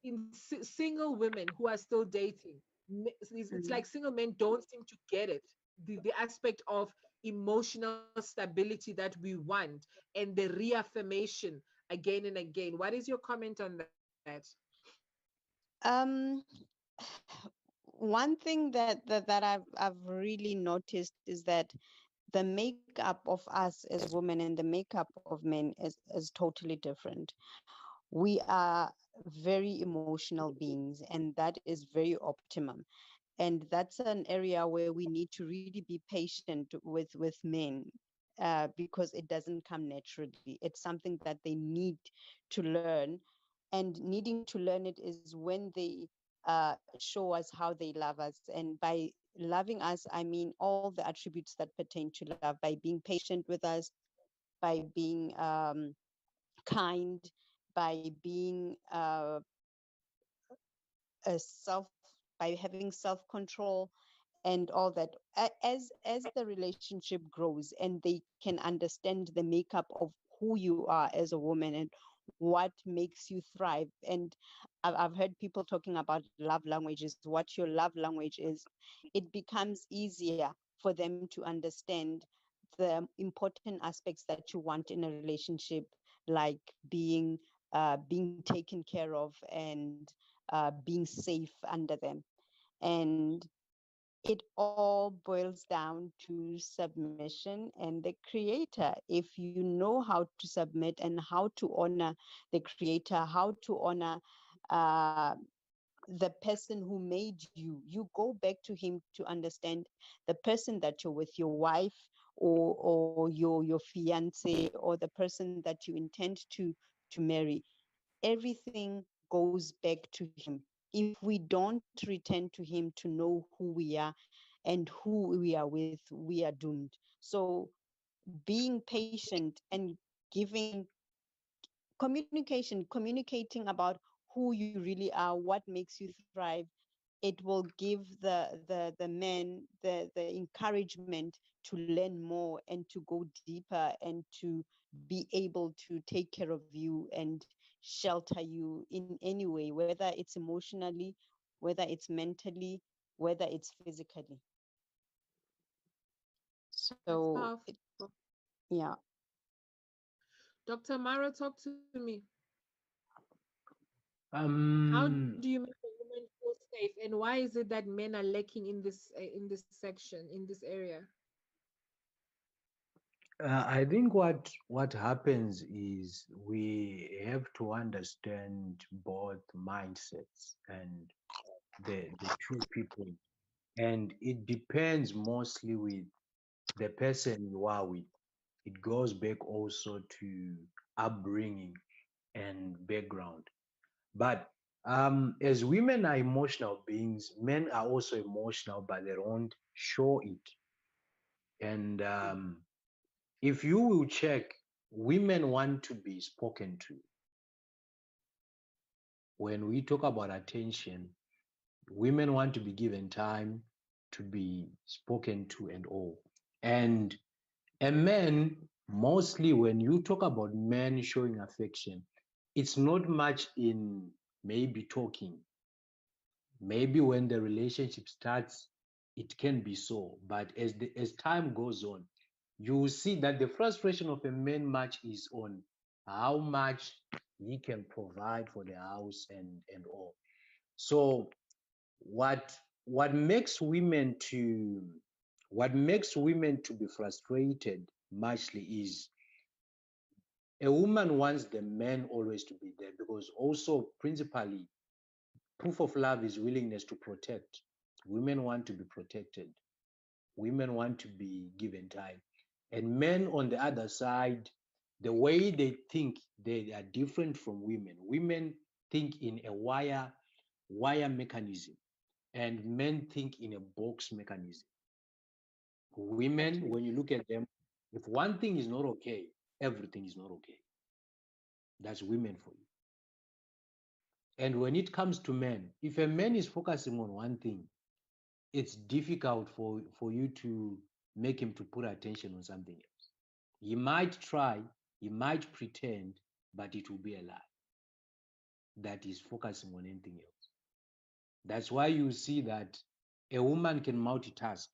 in single women who are still dating, it's like single men don't seem to get it. The aspect of emotional stability that we want and the reaffirmation again and again. What is your comment on that? Um, one thing that I've really noticed is that the makeup of us as women and the makeup of men is totally different. We are very emotional beings, and that is very optimum. And that's an area where we need to really be patient with men, because it doesn't come naturally. It's something that they need to learn, and needing to learn it is when they show us how they love us. And by loving us, I mean all the attributes that pertain to love, by being patient with us, by being kind, by being a self by having self-control and all that. As the relationship grows and they can understand the makeup of who you are as a woman and what makes you thrive. And I've heard people talking about love languages, what your love language is. It becomes easier for them to understand the important aspects that you want in a relationship, like being taken care of, and being safe under them. And it all boils down to submission and the creator. If you know how to submit and how to honor the creator, how to honor uh, the person who made you, you go back to him to understand the person that you're with, your wife, or your fiance, or the person that you intend to marry. Everything goes back to him. If we don't return to him to know who we are and who we are with, we are doomed. So being patient and giving communicating about who you really are, what makes you thrive, it will give the men the encouragement to learn more and to go deeper and to be able to take care of you and shelter you in any way, whether it's emotionally, whether it's mentally, whether it's physically. That's So powerful. yeah. Dr. Mara, talk to me. How do you Um, make a woman feel safe, and why is it that men are lacking in this section, in this area? I think what happens is we have to understand both mindsets and the two people, and it depends mostly with the person you are with. it goes back also to upbringing and background. But as women are emotional beings, men are also emotional, but they don't show it. And if you will check, women want to be spoken to. When we talk about attention, women want to be given time to be spoken to and all. And a man, mostly when you talk about men showing affection, it's not much in maybe talking. Maybe when the relationship starts, it can be so. But as time goes on, you will see that the frustration of a man much is on how much he can provide for the house and all. So what what makes women to what makes women to be frustrated muchly is a woman wants the man always to be there, because also principally proof of love is willingness to protect. Women want to be protected. Women want to be given time. And men on the other side, the way they think, they are different from women. Women think in a wire mechanism, and men think in a box mechanism. Women, Exactly. when you look at them, if one thing is not okay, everything is not okay. That's women for you. And when it comes to men, if a man is focusing on one thing, it's difficult for you to make him to put attention on something else. He might try, he might pretend, but it will be a lie that he's focusing on anything else. That's why you see that a woman can multitask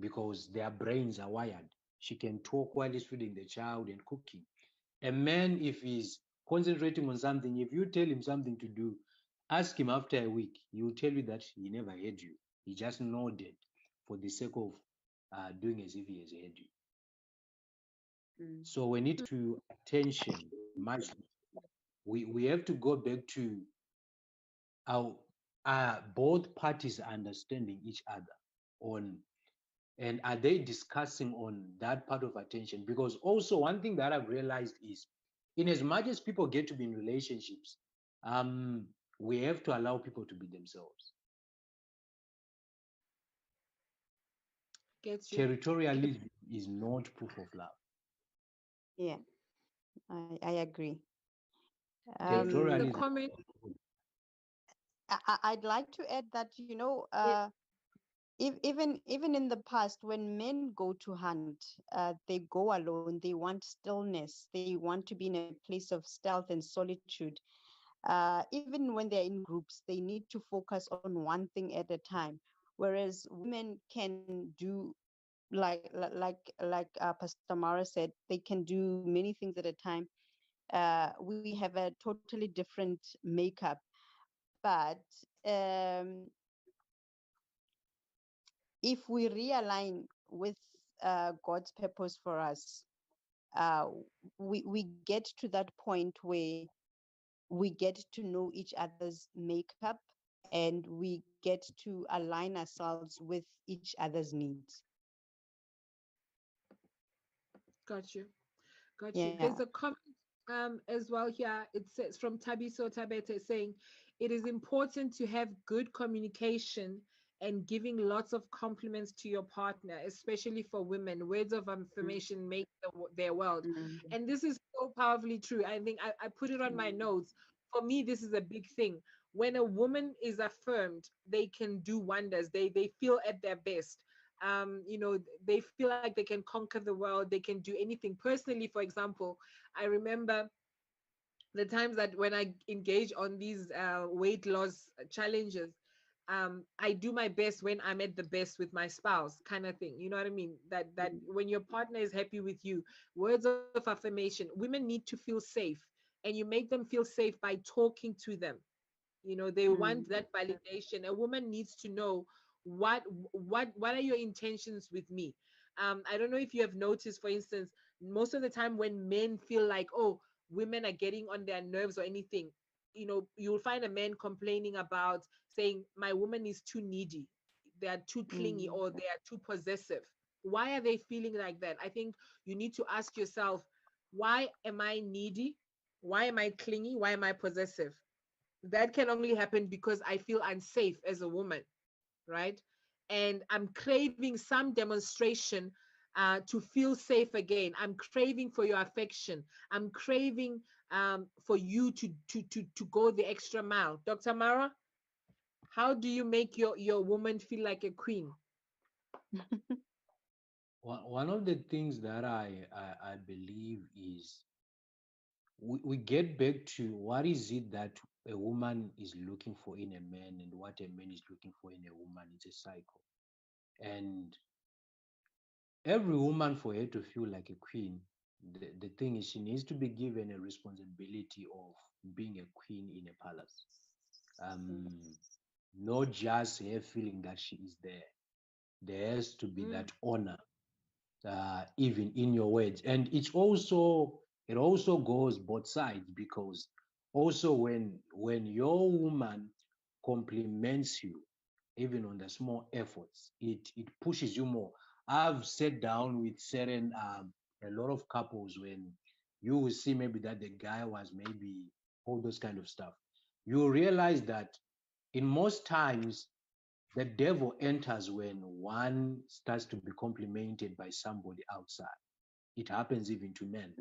because their brains are wired. She can talk while he's feeding the child and cooking. A man, if he's concentrating on something, if you tell him something to do, ask him after a week, he will tell you that he never heard you. He just nodded for the sake of doing as if he has heard you. Mm. So when it to attention, much we have to go back to our both parties understanding each other on, and are they discussing on that part of attention. Because also one thing that I've realized is, in as much as people get to be in relationships, um we have to allow people to be themselves. Get you. Territorialism is not proof of love. Yeah, I agree. There's a Um, Territorialism, comment. I'd like to add that, Yeah, if, even in the past, when men go to hunt, they go alone. They want stillness. They want to be in a place of stealth and solitude. Even when they're in groups, they need to focus on one thing at a time. Whereas women can do, like Pastor Mara said, they can do many things at a time. We have a totally different makeup, but um, if we realign with God's purpose for us, uh, we get to that point where we get to know each other's makeup, and we get to align ourselves with each other's needs. got you. Got you. Yeah. There's a comment as well here. It says from Tabiso Tabete saying it is important to have good communication and giving lots of compliments to your partner, especially for women. Words of affirmation make their world. Mm. And this is so powerfully true. I think I put it on my notes. For me, this is a big thing. When a woman is affirmed, they can do wonders. They feel at their best. They feel like they can conquer the world, they can do anything. Personally, for example, I remember the times that when I engage on these weight loss challenges, I do my best when I'm at the best with my spouse, kind of thing. You know what I mean? That when your partner is happy with you, words of affirmation. Women need to feel safe, and you make them feel safe by talking to them. They want Mm. that validation. A woman needs to know what are your intentions with me. I don't know if you have noticed, for instance, most of the time when men feel like, oh, women are getting on their nerves or anything, you'll find a man complaining about saying, my woman is too needy, they are too clingy, Mm. or they are too possessive. Why are they feeling like that? I think you need to ask yourself, why am I needy? Why am I clingy? Why am I possessive? That can only happen because I feel unsafe as a woman, right? And I'm craving some demonstration to feel safe again. I'm craving for your affection. I'm craving for you to go the extra mile. Dr. Mara, how do you make your woman feel like a queen? One of the things that I believe is we get back to what is it that a woman is looking for in a man and what a man is looking for in a woman. It's a cycle. And every woman, for her to feel like a queen, the thing is she needs to be given a responsibility of being a queen in a palace. Um, Not just her feeling that she is there. There has to be Mm, that honor, even in your words. And it also goes both sides, because also when your woman compliments you, even on the small efforts, it pushes you more. I've sat down with certain a lot of couples when you will see maybe that the guy was maybe all those kind of stuff. You realize that in most times the devil enters when one starts to be complimented by somebody outside. It happens even to men.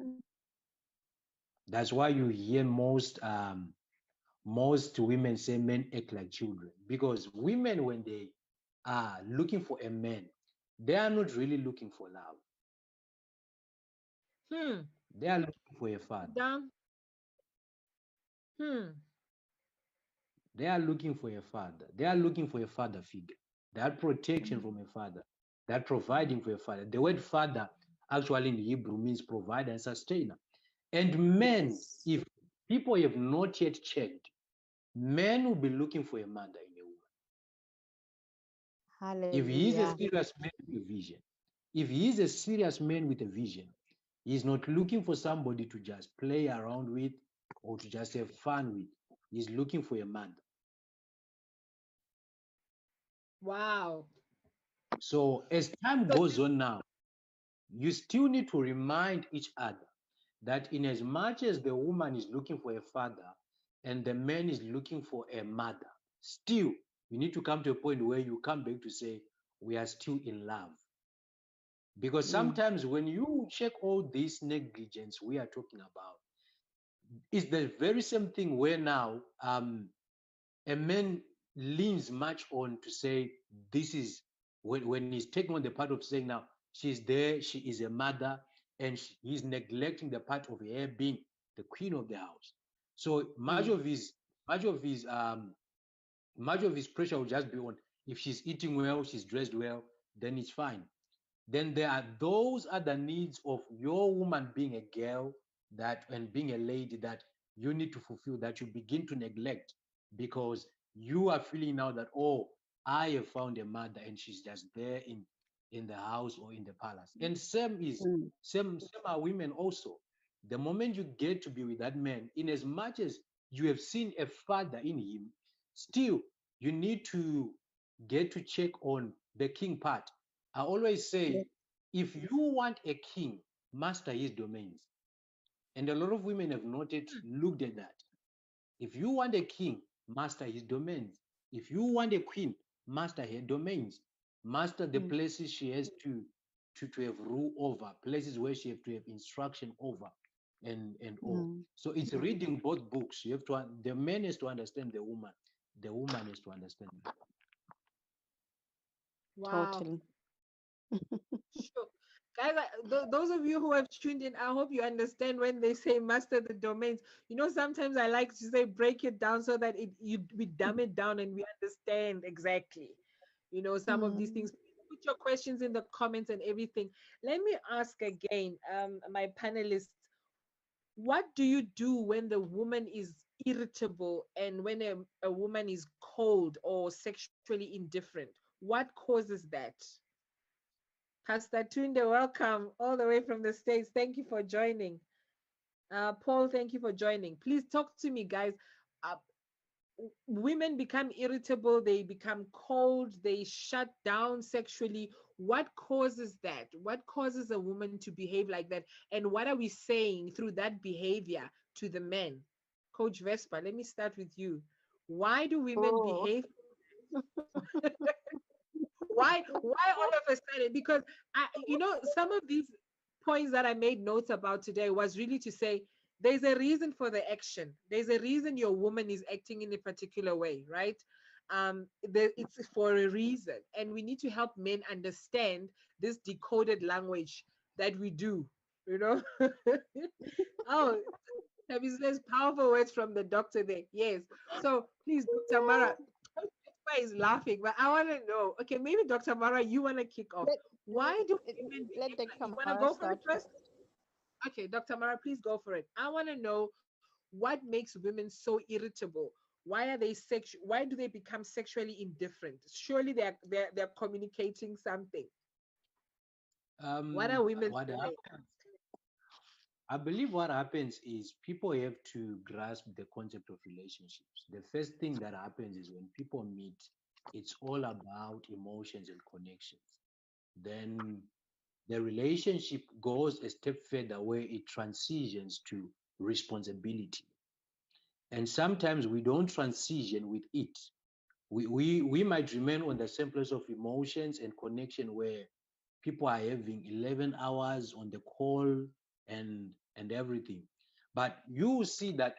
That's why you hear most women say men act like children, because women, when they are looking for a man, they are not really looking for love. hmm. They are looking for a father. Down. Hmm. They are looking for a father. They are looking for a father figure, that protection Mm. from a father, that providing for a father. The word father actually in Hebrew means provider and sustainer. And men, Yes. if people have not yet checked, men will be looking for a mother in a woman. If he is a Hallelujah. serious man with a vision, if he is a serious man with a vision, he's not looking for somebody to just play around with or to just have fun with. He's looking for a mother. Wow. So as time So goes on now, you still need to remind each other that in as much as the woman is looking for a father and the man is looking for a mother, still you need to come to a point where you come back to say we are still in love. Because Mm. sometimes when you check all this negligence we are talking about, it's the very same thing where now a man leans much on to say this is when he's taking on the part of saying now she's there, she is a mother, and he's neglecting the part of her being the queen of the house. So Mm. much of his much of his pressure will just be on, if she's eating well, she's dressed well, then it's fine. Then there are those other needs of your woman being a girl, that and being a lady, that you need to fulfill, that you begin to neglect, because you are feeling now that, oh, I have found a mother and she's just there in the house or in the palace. And Mm. same are women also. The moment you get to be with that man, in as much as you have seen a father in him, still you need to get to check on the king part. I always Yes. say, if you want a king, master his domains. And a lot of women have not yet looked at that. If you want a king, master his domains. If you want a queen, master her domains. Master the Mm. places she has to have rule over, places where she have to have instruction over, and all. Mm. So it's reading both books. You have to, the man has to understand the woman has to understand the man. wow. Totally. Sure. Guys, those of you who have tuned in, I hope you understand when they say master the domains. You know, sometimes I like to say break it down so that we dumb it down and we understand exactly, some of these Mm. things. Put your questions in the comments and everything. Let me ask again, my panelists, what do you do when the woman is irritable and when a woman is cold or sexually indifferent? What causes that? Pastor Tunde, welcome all the way from the States. Thank you for joining. Paul, thank you for joining. Please talk to me, guys. Uh, Women become irritable, they become cold, they shut down sexually. what causes that? What causes a woman to behave like that? And what are we saying through that behavior to the men? Coach Vespa, let me start with you. Why do women Oh, behave? Why all of a sudden? Because some of these points that I made notes about today was really to say there's a reason for the action. There's a reason your woman is acting in a particular way, right? It's for a reason, and we need to help men understand this decoded language that we do. You know. Oh, there's powerful words from the doctor there. Yes. So please, Dr. Mara, is laughing, but I want to know. Okay, maybe Dr. Mara, you want to kick off. let, Why do let, women let behave like? Dr. You want to Mara go for it start first? first. Okay, Dr. Mara, please go for it. I want to know what makes women so irritable. Why are they sexual? Why do they become sexually indifferent? Surely they're communicating something. What are women What saying? happens? I believe what happens is people have to grasp the concept of relationships. The first thing that happens is when people meet, it's all about emotions and connections. Then the relationship goes a step further where it transitions to responsibility. And sometimes we don't transition with it. We might remain on the same place of emotions and connection where people are having 11 hours on the call and everything. But you will see that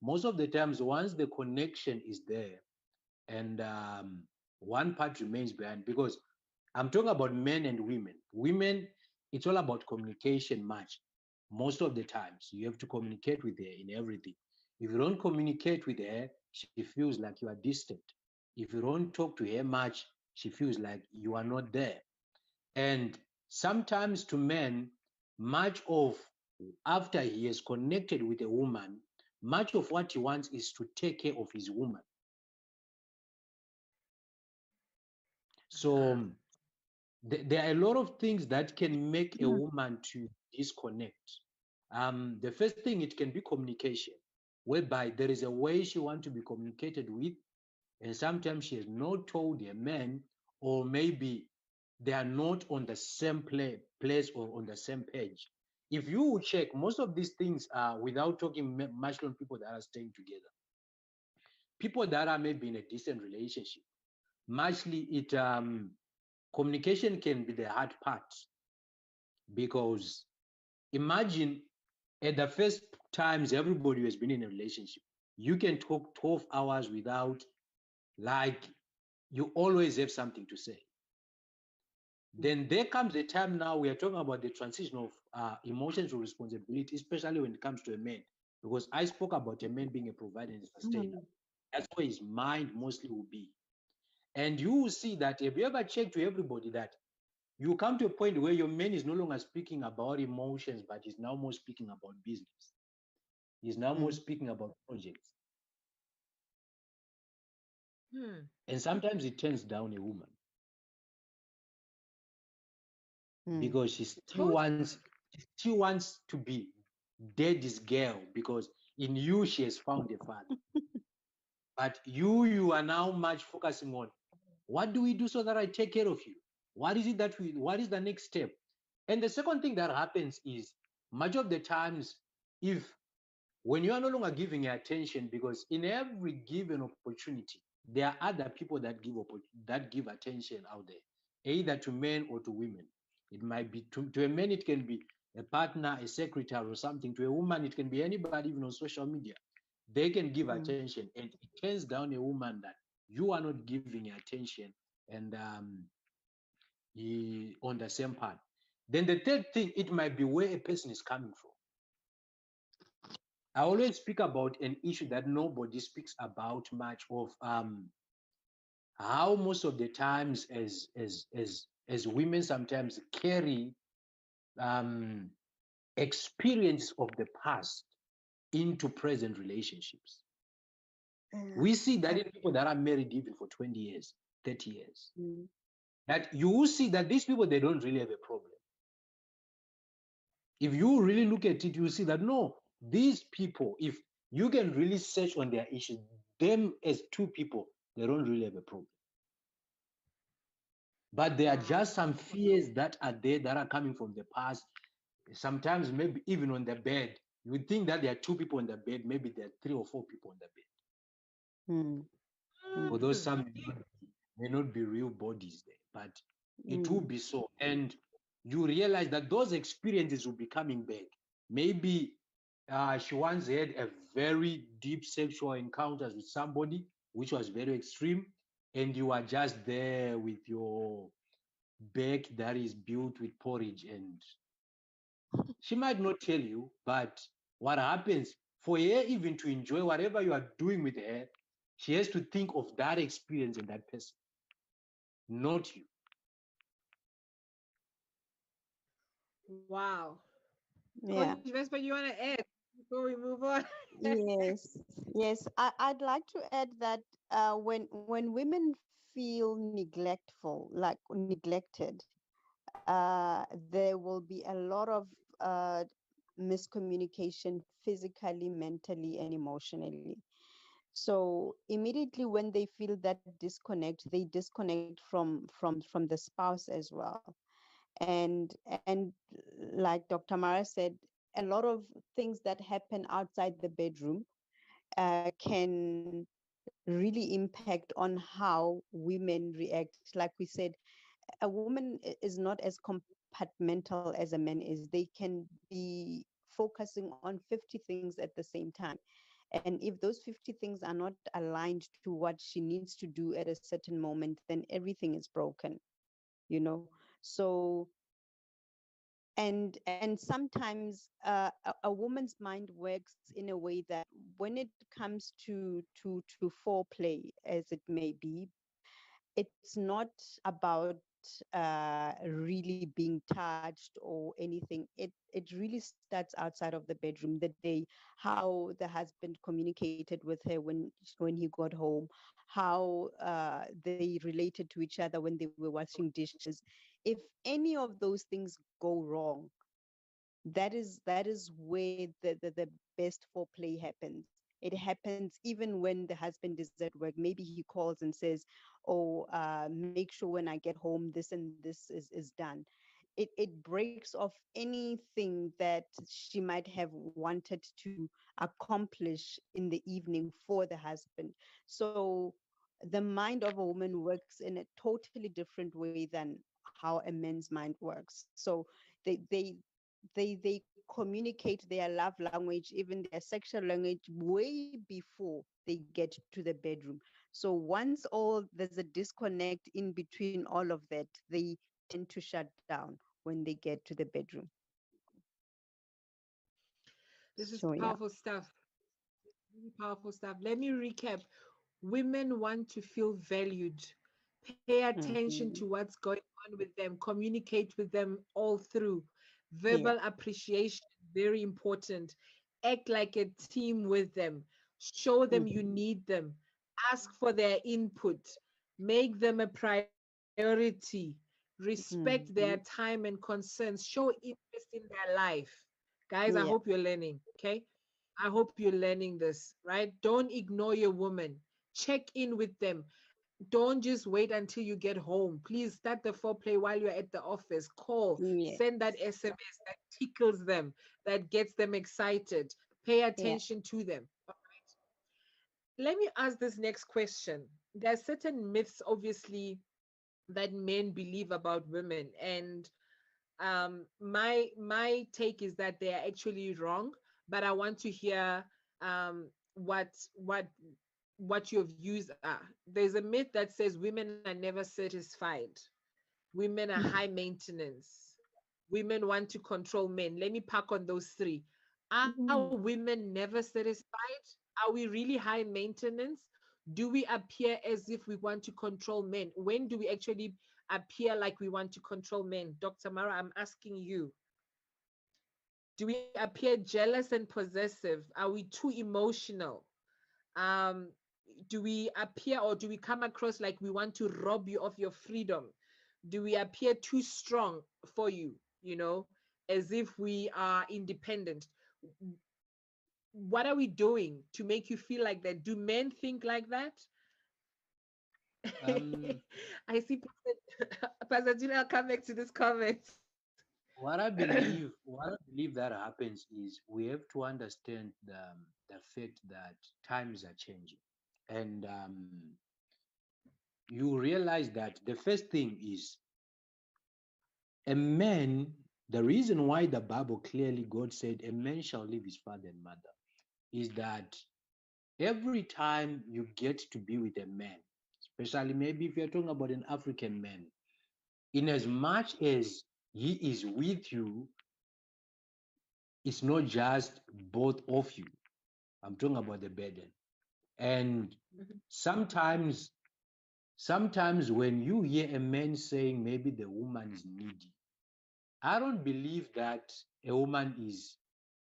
most of the times, once the connection is there and one part remains behind, because I'm talking about men and women. Women, it's all about communication much. Most of the times, you have to communicate with her in everything. If you don't communicate with her, she feels like you are distant. If you don't talk to her much, she feels like you are not there. And sometimes to men, much of after he has connected with a woman, much of what he wants is to take care of his woman. So Uh-huh. there are a lot of things that can make a woman to disconnect. The first thing, it can be communication, whereby there is a way she wants to be communicated with, and sometimes she has not told a man, or maybe they are not on the same place or on the same page. If you check, most of these things are without talking much on people that are staying together, people that are maybe in a decent relationship. Muchly, it communication can be the hard part, because imagine at the first times everybody has been in a relationship, you can talk 12 hours without, like, you always have something to say. Then there comes a time, now we are talking about the transition of emotions to responsibility, especially when it comes to a man, because I spoke about a man being a provider and sustainer. That's where his mind mostly will be. And you will see that, if you ever check to everybody, that you come to a point where your man is no longer speaking about emotions, but is now more speaking about business. He's now more Mm, speaking about projects. Hmm. And sometimes it turns down a woman mm, because Coach, she still wants to be daddy's girl, because in you she has found a father. But you are now much focusing on, what do we do so that I take care of you? What is the next step? And the second thing that happens is, much of the times, if when you are no longer giving your attention, because in every given opportunity, there are other people that that give attention out there, either to men or to women. It might be to a man, it can be a partner, a secretary, or something. To a woman, it can be anybody, even on social media. They can give mm, attention, and it turns down a woman that you are not giving attention, and on the same part. Then the third thing, it might be where a person is coming from. I always speak about an issue that nobody speaks about much of, how most of the times, as women sometimes carry um, experience of the past into present relationships. We see that in people that are married even for 20 years, 30 years, mm, that you will see that these people, they don't really have a problem. If you really look at it, you see that no, these people, if you can really search on their issues, them as two people, they don't really have a problem. But there are just some fears that are there that are coming from the past. Sometimes maybe even on the bed, you would think that there are two people on the bed, maybe there are 3 or 4 people on the bed. Mm. Although Mm. some may not be real bodies there, but it will Mm. be so. And you realize that those experiences will be coming back. Maybe she once had a very deep sexual encounters with somebody, which was very extreme, and you are just there with your back that is built with porridge, and she might not tell you, but what happens for her even to enjoy whatever you are doing with her, she has to think of that experience and that person, not you. Wow. Yeah. Coach Vespa, you want to add before we move on? Yes. Yes. I'd like to add that when women feel neglectful, like neglected, there will be a lot of miscommunication physically, mentally, and emotionally. So immediately when they feel that disconnect, they disconnect from the spouse as well. And like Dr. Mara said, a lot of things that happen outside the bedroom can really impact on how women react. Like we said, a woman is not as compartmental as a man is. They can be focusing on 50 things at the same time. And if those 50 things are not aligned to what she needs to do at a certain moment, then everything is broken, you know. So and sometimes a woman's mind works in a way that when it comes to foreplay, as it may be, it's not about really being touched or anything. It really starts outside of the bedroom. The day, how the husband communicated with her when he got home, how they related to each other when they were washing dishes. If any of those things go wrong, that is where the best foreplay happens. It happens even when the husband is at work. Maybe he calls and says, oh, make sure when I get home this and this is done. It breaks off anything that she might have wanted to accomplish in the evening for the husband. So the mind of a woman works in a totally different way than how a man's mind works. So they they they communicate their love language, even their sexual language, way before they get to the bedroom. So once all there's a disconnect in between all of that, they tend to shut down when they get to the bedroom. This is So yeah. powerful stuff. Really powerful stuff. Let me recap. Women want to feel valued. Pay attention to Mhm. what's going on with them. Communicate with them all through. Yeah. Verbal appreciation, very important. Act like a team with them. Show them you Mhm. need them. Ask for their input. Make them a priority. Respect their Mhm. time and concerns. Show interest in their life. Guys, I Yeah. hope you're learning. Okay. I hope you're learning this, right? Don't ignore your woman. Check in with them. Don't just wait until you get home. Please start the foreplay while you're at the office. Call, Yeah. send that SMS that tickles them, that gets them excited. Pay Yeah. attention to them. Let me ask this next question. There are certain myths, obviously, that men believe about women, and my take is that they are actually wrong. But I want to hear what your views are. There's a myth that says women are never satisfied. Women are high maintenance. Women want to control men. Let me pack on those three. Are women never satisfied? Are we really high maintenance? Do we appear as if we want to control men? When do we actually appear like we want to control men? Dr. Mara, I'm asking you. Do we appear jealous and possessive? Are we too emotional? Um, do we appear or do we come across like we want to rob you of your freedom? Do we appear too strong for you, as if we are independent? What are we doing to make you feel like that? Do men think like that? Um, I see Pastor Gina, I'll come back to this comment. what I believe that happens is we have to understand the fact that times are changing, and you realize that the first thing is a man. The reason why the Bible clearly God said a man shall leave his father and mother is that every time you get to be with a man, especially maybe if you're talking about an African man, in as much as he is with you, it's not just both of you. I'm talking about the burden. And Mhm. sometimes, sometimes when you hear a man saying maybe the woman is needy, I don't believe that a woman is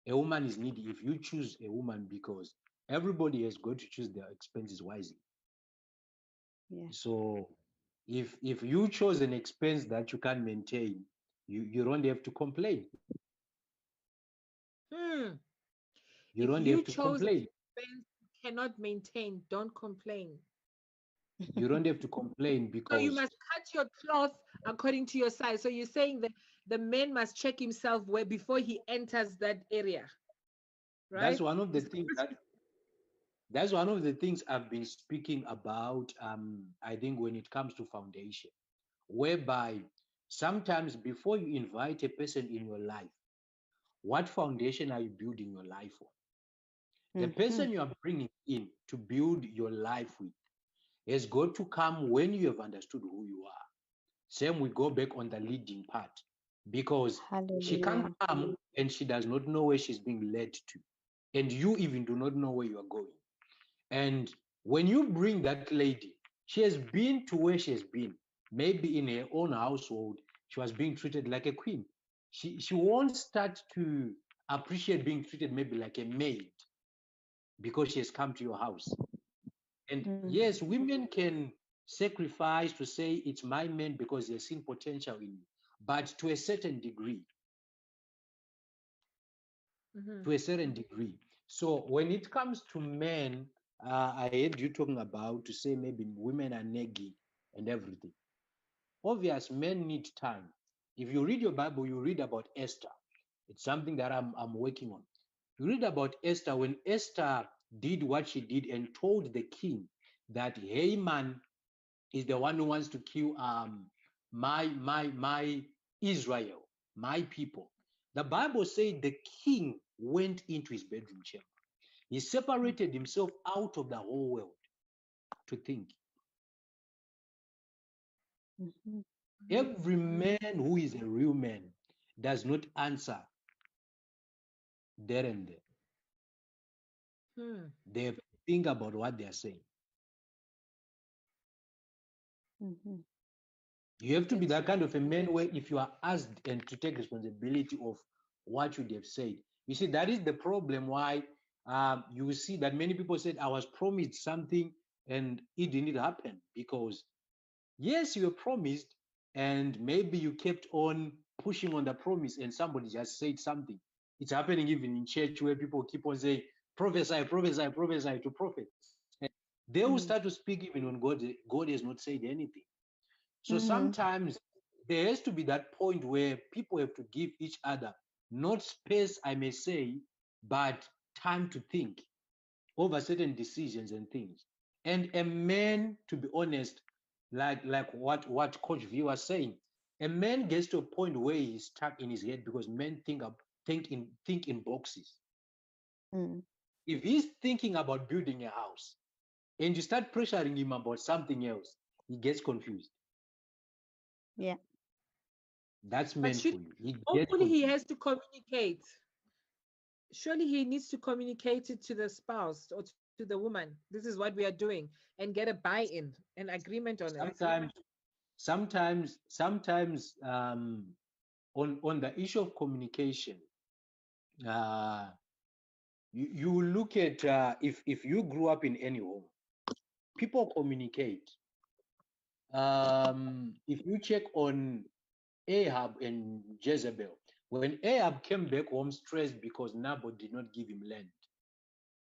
a woman is needy if you choose a woman because everybody has got to choose their expenses wisely. Yeah. So if you chose an expense that you can't maintain, you don't have to complain. Hmm. You If don't you have to chose an complain. expense you cannot maintain, don't complain. You don't have to complain So you because must cut your cloth according to your size. So you're saying that the man must check himself where before he enters that area, that's right? one of the It's things that that's one of the things I've been speaking about. I think when it comes to foundation, whereby sometimes before you invite a person in your life, what foundation are you building your life on? The Mhm. person you are bringing in to build your life with has got to come when you have understood who you are. Same, we go back on the leading part because she can't Hallelujah. come and she does not know where she's being led to, and you even do not know where you are going. And when you bring that lady, she has been to where she has been. Maybe in her own household, she was being treated like a queen. She won't start to appreciate being treated maybe like a maid because she has come to your house. And Mm. yes, women can sacrifice to say it's my man because they've seen potential in you, but to a certain degree, Mhm. to a certain degree. So when it comes to men, I heard you talking about to say maybe women are nagging and everything. Obvious, men need time. If you read your Bible, you read about Esther. It's something that I'm working on. You read about Esther when Esther did what she did and told the king that Haman is the one who wants to kill my Israel, my people. The Bible says the king went into his bedroom chamber. He separated himself out of the whole world to think. Mhm. Mhm. Every man who is a real man does not answer there and there. Hmm. They think about what they are saying. Mhm. You have to be That's that right. kind of a man where if you are asked and to take responsibility of what you have said, you see that is the problem. Why you see that many people said I was promised something and it didn't happen because yes, you were promised and maybe you kept on pushing on the promise and somebody just said something. It's happening even in church where people keep on saying prophesy, prophesy, prophesy to prophets. And they will Mm. start to speak even when God has not said anything. So Mhm. sometimes there has to be that point where people have to give each other not space, I may say, but time to think over certain decisions and things. And a man, to be honest, like what Coach V was saying, a man gets to a point where he's stuck in his head because men think in boxes. Mm. If he's thinking about building a house and you start pressuring him about something else, he gets confused. Yeah. That's But meant should for you. He gets hopefully he confused. has to communicate. Surely he needs to communicate it to the spouse or to the woman. This is what we are doing and get a buy-in, an agreement on it. Sometimes, sometimes on the issue of communication, uh, you look at if you grew up in any home, people communicate. If you check on Ahab and Jezebel, when Ahab came back home stressed because Naboth did not give him land,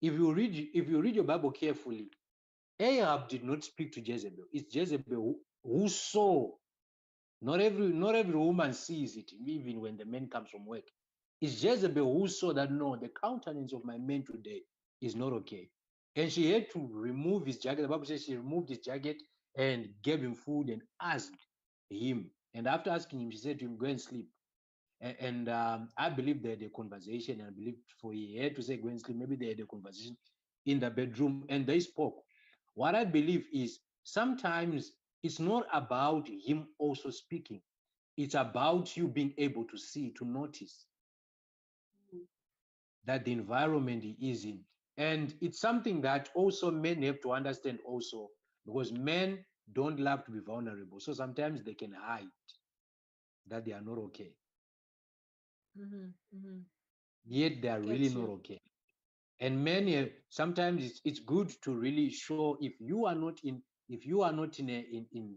if you read your Bible carefully, Ahab did not speak to Jezebel. It's Jezebel who saw. Not every woman sees it, even when the man comes from work. It's Jezebel who saw that no, the countenance of my man today is not okay. And she had to remove his jacket. The Bible says she removed his jacket and gave him food and asked him. And after asking him, she said to him, go and sleep. And I believe they had a conversation. And I believe for he had to say, go and sleep. Maybe they had a conversation in the bedroom and they spoke. What I believe is sometimes it's not about him also speaking, it's about you being able to see, to notice that the environment he is in. And it's something that also men have to understand also, because men don't love to be vulnerable. So sometimes they can hide that they are not okay. Mm-hmm. Mm-hmm. Yet they are really Get not you. okay. And many sometimes it's good to really show if you are not in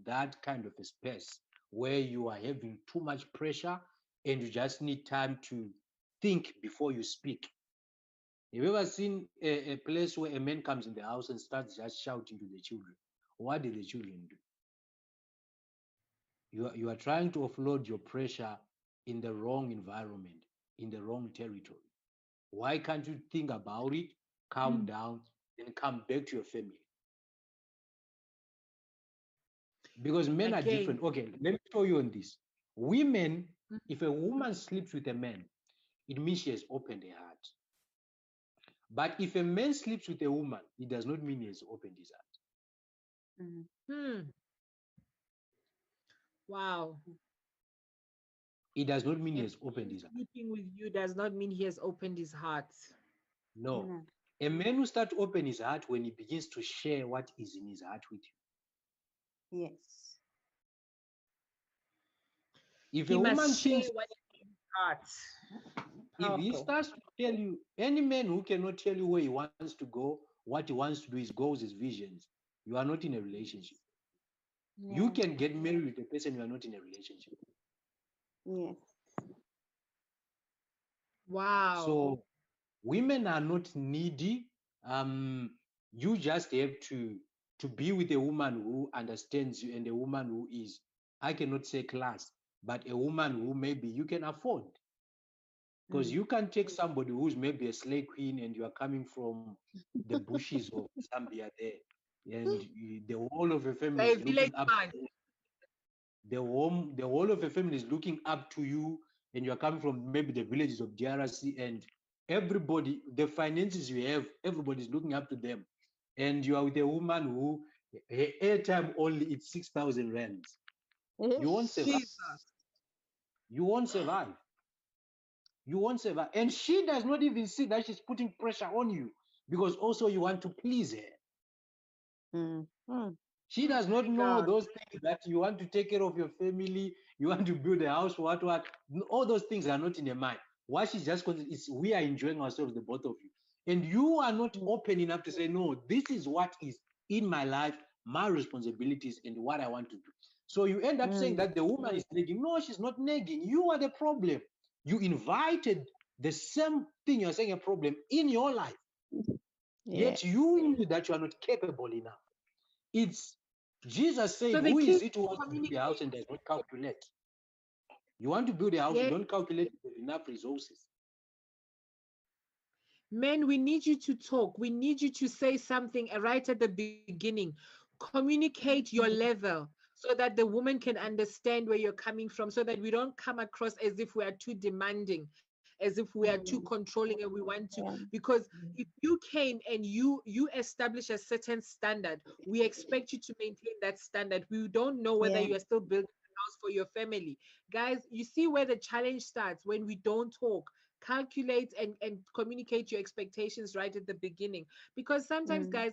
that kind of a space where you are having too much pressure and you just need time to think before you speak. Have you ever seen a place where a man comes in the house and starts just shouting to the children? What do the children do? You are trying to offload your pressure in the wrong environment, in the wrong territory. Why can't you think about it, calm Mm. down, and come back to your family? Because men are Again. different. Okay, let me show you on this. Women, Mm. if a woman sleeps with a man, it means she has opened her heart. But if a man sleeps with a woman, it does not mean he has opened his heart. Hmm. Wow. It does not mean A he man has opened his heart. sleeping with you does not mean he has opened his heart. No. A man will start to open his heart when he begins to share what is in his heart with Yes. you. If He a must woman share thinks, what is in his heart. if he Powerful. starts to tell you, any man who cannot tell you where he wants to go, what he wants to do, his goals, his visions, you are not in a relationship. You Yeah. can get married with a person you are not in a relationship. Yes. Wow. So women are not needy. Um, you just have to be with a woman who understands you and a woman who is, I cannot say class, but a woman who maybe you can afford. Because you can take somebody who's maybe a slave queen and you are coming from the bushes of Zambia there, and the whole of your family A is village looking up. man. The whole of your family is looking up to you, and you are coming from maybe the villages of DRC, and everybody, the finances you have, everybody's looking up to them. And you are with a woman who her airtime only it's 6,000 rands. You won't survive. Jesus. You won't survive. You won't survive. And she does not even see that she's putting pressure on you because also you want to please her. Mm. Mm. She does not My know God. those things that you want to take care of your family, you want to build a house, what. All those things are not in her mind. What she's just is we are enjoying ourselves, the both of you. And you are not Mm. open enough to say, no, this is what is in my life, my responsibilities, and what I want to do. So you end up saying Mm. that the woman is nagging. No, she's not nagging. You are the problem. You invited the same thing you're saying a problem in your life, Yeah. yet you knew that you are not capable enough. It's Jesus said, So the who key is is it who wants to build a house communicate. and does not calculate? You want to build a house, you Yeah. don't calculate with enough resources. Men, we need you to talk. We need you to say something right at the beginning. Communicate your level so that the woman can understand where you're coming from, so that we don't come across as if we are too demanding, as if we are too Mm. controlling and we want to. Yeah. Because if you came and you establish a certain standard, we expect you to maintain that standard. We don't know whether Yeah. you are still building a house for your family. Guys, you see where the challenge starts when we don't talk. Calculate and communicate your expectations right at the beginning, because sometimes, Mm. guys,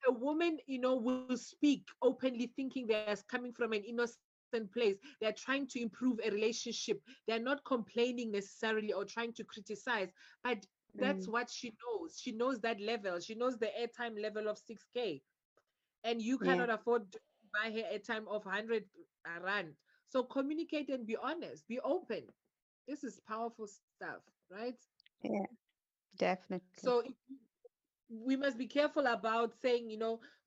a woman, will speak openly thinking they're coming from an innocent place. They're trying to improve a relationship. They're not complaining necessarily or trying to criticize, but that's Mm. what she knows. She knows that level. She knows the airtime level of 6K, and you Yeah. cannot afford to buy her airtime of 100 rand. So communicate and be honest, be open. This is powerful stuff, right? Yeah. Definitely. So we must be careful about saying,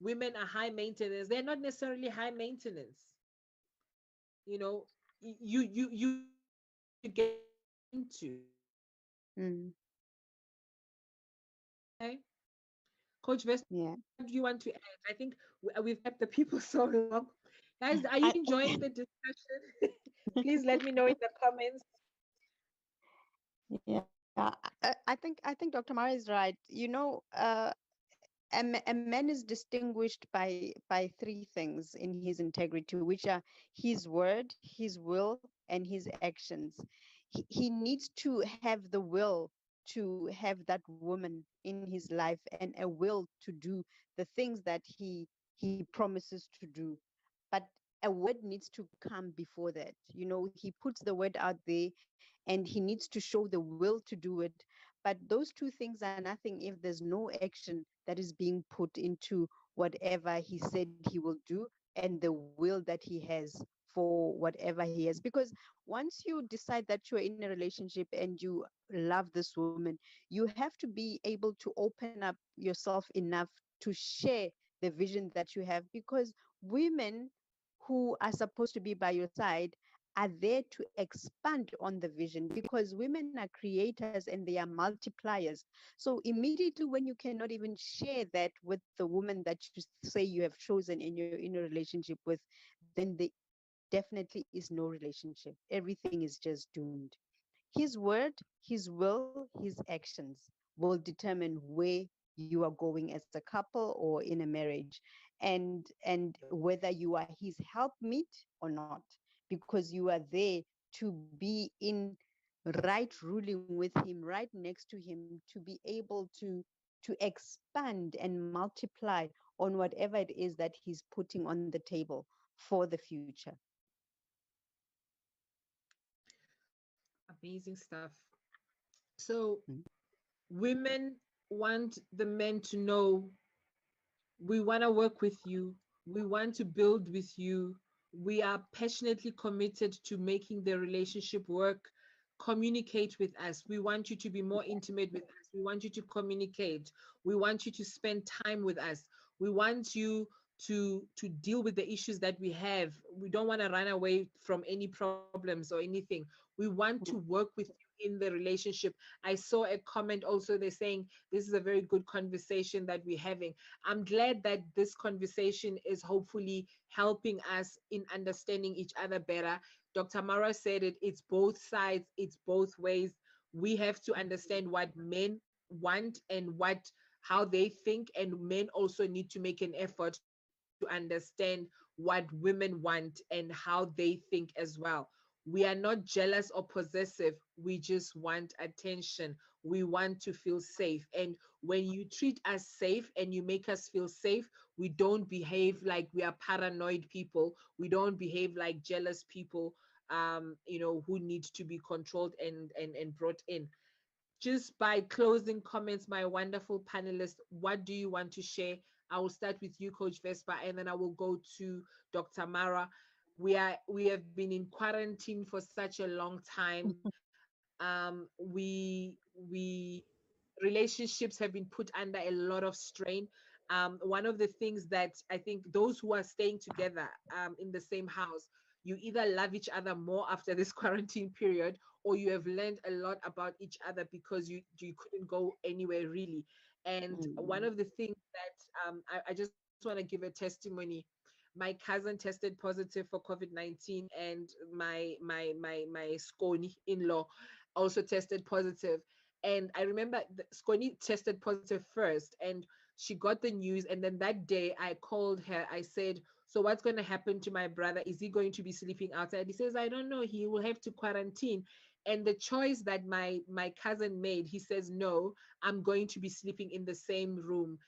women are high maintenance. They're not necessarily high maintenance. You get into. Mm. Okay. Coach Vest, Yeah. what do you want to add? I think we've kept the people so long. Guys, are you I enjoying the discussion? Please let me know in the comments. yeah. I think Dr. Mara is right. A man is distinguished by three things in his integrity, which are his word, his will, and his actions. He needs to have the will to have that woman in his life and a will to do the things that he promises to do. But a word needs to come before that. He puts the word out there and he needs to show the will to do it. But those two things are nothing if there's no action that is being put into whatever he said he will do and the will that he has for whatever he has. Because once you decide that you're in a relationship and you love this woman, you have to be able to open up yourself enough to share the vision that you have. Because women who are supposed to be by your side are there to expand on the vision, because women are creators and they are multipliers. So immediately when you cannot even share that with the woman that you say you have chosen and you're in a relationship with, then there definitely is no relationship. Everything is just doomed. His word, his will, his actions will determine where you are going as a couple or in a marriage, and whether you are his helpmeet or not, because you are there to be in right ruling with him, right next to him, to be able to expand and multiply on whatever it is that he's putting on the table for the future. Amazing stuff. So, Mm. women want the men to know, we want to work with you, we want to build with you, we are passionately committed to making the relationship work. Communicate with us. We want you to be more intimate with us. We want you to communicate. We want you to spend time with us. We want you to deal with the issues that we have. We don't want to run away from any problems or anything. We want to work with you in the relationship. I saw a comment also, they're saying this is a very good conversation that we're having. I'm glad that this conversation is hopefully helping us in understanding each other better. Dr. Mara said it, it's both sides, it's both ways. We have to understand what men want and how they think, and men also need to make an effort to understand what women want and how they think as well. We are not jealous or possessive. We just want attention. We want to feel safe. And when you treat us safe and you make us feel safe, we don't behave like we are paranoid people. We don't behave like jealous people, who need to be controlled and brought in. Just by closing comments, my wonderful panelists, what do you want to share? I will start with you, Coach Vespa, and then I will go to Dr. Mara. We have been in quarantine for such a long time. We relationships have been put under a lot of strain. One of the things that I think those who are staying together in the same house, you either love each other more after this quarantine period, or you have learned a lot about each other because you couldn't go anywhere really. And one Mm. of the things that I just want to give a testimony. My cousin tested positive for COVID-19, and my Sconi in-law also tested positive. And I remember Sconi tested positive first, and she got the news. And then that day I called her. I said, so what's going to happen to my brother? Is he going to be sleeping outside? He says, I don't know. He will have to quarantine. And the choice that my cousin made, he says, no, I'm going to be sleeping in the same room.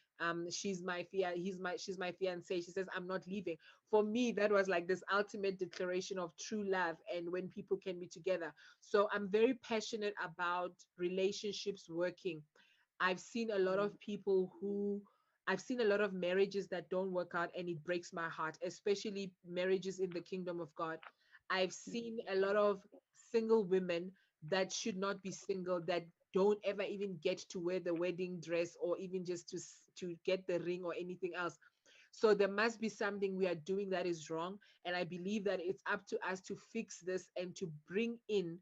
She's my fiance. She says, I'm not leaving. For me, that was like this ultimate declaration of true love and when people can be together. So I'm very passionate about relationships working. I've seen a lot of people who I've seen a lot of marriages that don't work out, and it breaks my heart, especially marriages in the kingdom of God. I've seen a lot of single women that should not be single, that don't ever even get to wear the wedding dress, or even just to get the ring or anything else. So there must be something we are doing that is wrong. And I believe that it's up to us to fix this and to bring in,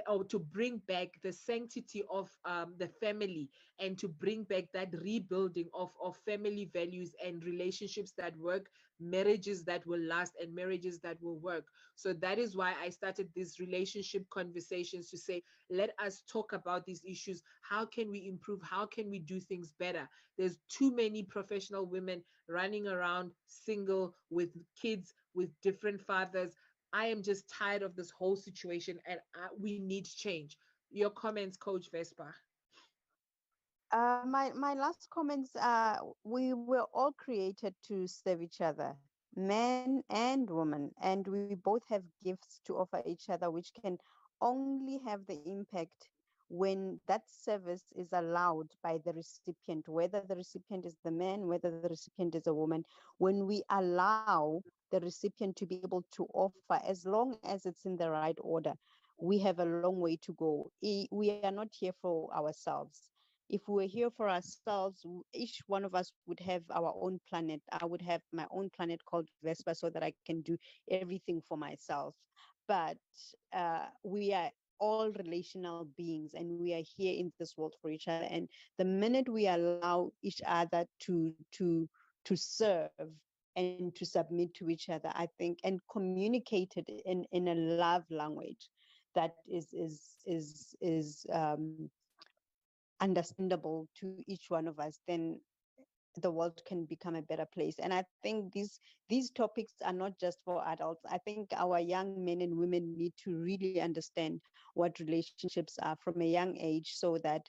or to bring back the sanctity of the family, and to bring back that rebuilding of family values and relationships that work, marriages that will last, and marriages that will work. So that is why I started these relationship conversations, to say, let us talk about these issues. How can we improve? How can we do things better? There's too many professional women running around single with kids with different fathers. I am just tired of this whole situation, and we need change. Your comments, Coach Vespa. My last comments are, we were all created to serve each other, men and women, and we both have gifts to offer each other, which can only have the impact when that service is allowed by the recipient, whether the recipient is the man, whether the recipient is a woman. When we allow the recipient to be able to offer, as long as it's in the right order, we have a long way to go. We are not here for ourselves. If we were here for ourselves, each one of us would have our own planet. I would have my own planet called Vespa, so that I can do everything for myself. But we are all relational beings, and we are here in this world for each other. And the minute we allow each other to serve and to submit to each other, I think, and communicate it in a love language that is understandable to each one of us, then the world can become a better place. And I think these topics are not just for adults. I think our young men and women need to really understand what relationships are from a young age, so that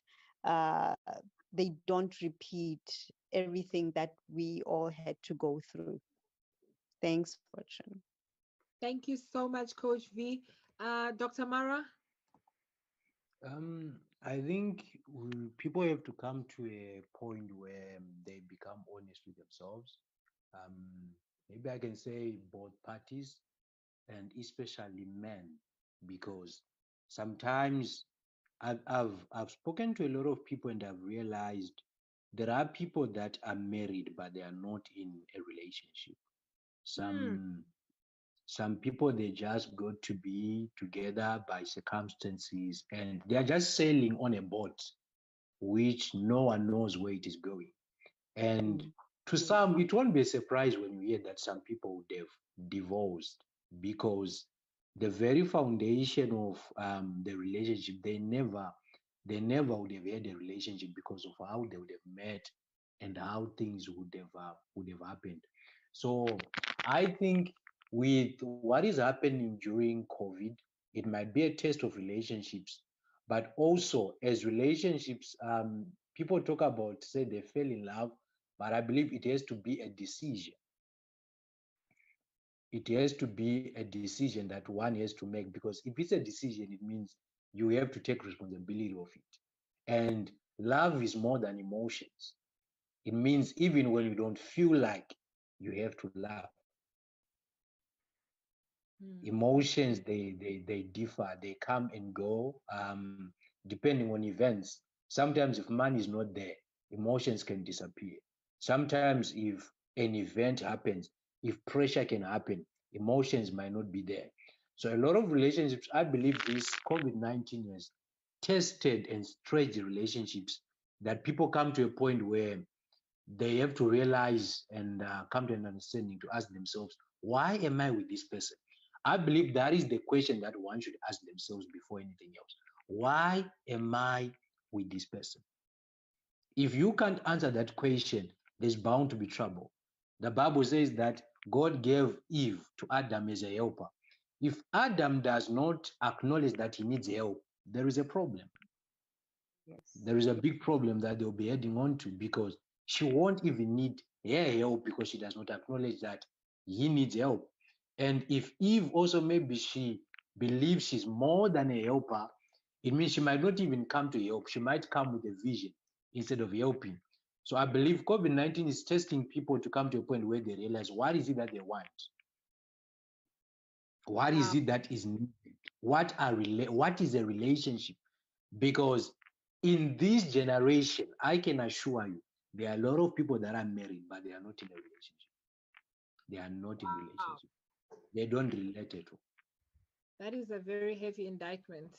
uh, they don't repeat everything that we all had to go through. Thanks, Fortune. Thank you so much, Coach V. Dr. Mara? I think people have to come to a point where they become honest with themselves. Um, Maybe I can say both parties, and especially men, because sometimes I've spoken to a lot of people, and I've realized there are people that are married but they are not in a relationship. Hmm. Some people, they just got to be together by circumstances, and they are just sailing on a boat which no one knows where it is going. And Mm. to some, it won't be a surprise when you hear that some people would have divorced, because the very foundation of the relationship, they never would have had a relationship because of how they would have met and how things would have happened. So I think with what is happening during COVID, it might be a test of relationships, but also as relationships, people talk about, say they fell in love, but I believe it has to be a decision. It has to be a decision that one has to make, because if it's a decision, it means you have to take responsibility of it. And love is more than emotions. It means even when you don't feel like you have to love, Hmm. emotions, they differ, they come and go, depending on events. Sometimes if money is not there, emotions can disappear. Sometimes if an event happens, if pressure can happen, emotions might not be there. So a lot of relationships, I believe this COVID-19 has tested and stretched the relationships, that people come to a point where they have to realize and come to an understanding to ask themselves, why am I with this person? I believe that is the question that one should ask themselves before anything else. Why am I with this person? If you can't answer that question, there's bound to be trouble. The Bible says that God gave Eve to Adam as a helper. If Adam does not acknowledge that he needs help, there is a problem. Yes. There is a big problem that they'll be heading on to, because she won't even need her help because she does not acknowledge that he needs help. And if Eve also, maybe she believes she's more than a helper, it means she might not even come to help. She might come with a vision instead of helping. So I believe COVID-19 is testing people to come to a point where they realize, what is it that they want? What is Wow. it that is needed? What is a relationship? Because In this generation, I can assure you, there are a lot of people that are married, but they are not in a relationship. They are not in Wow. relationship. They don't relate at all. That is a very heavy indictment.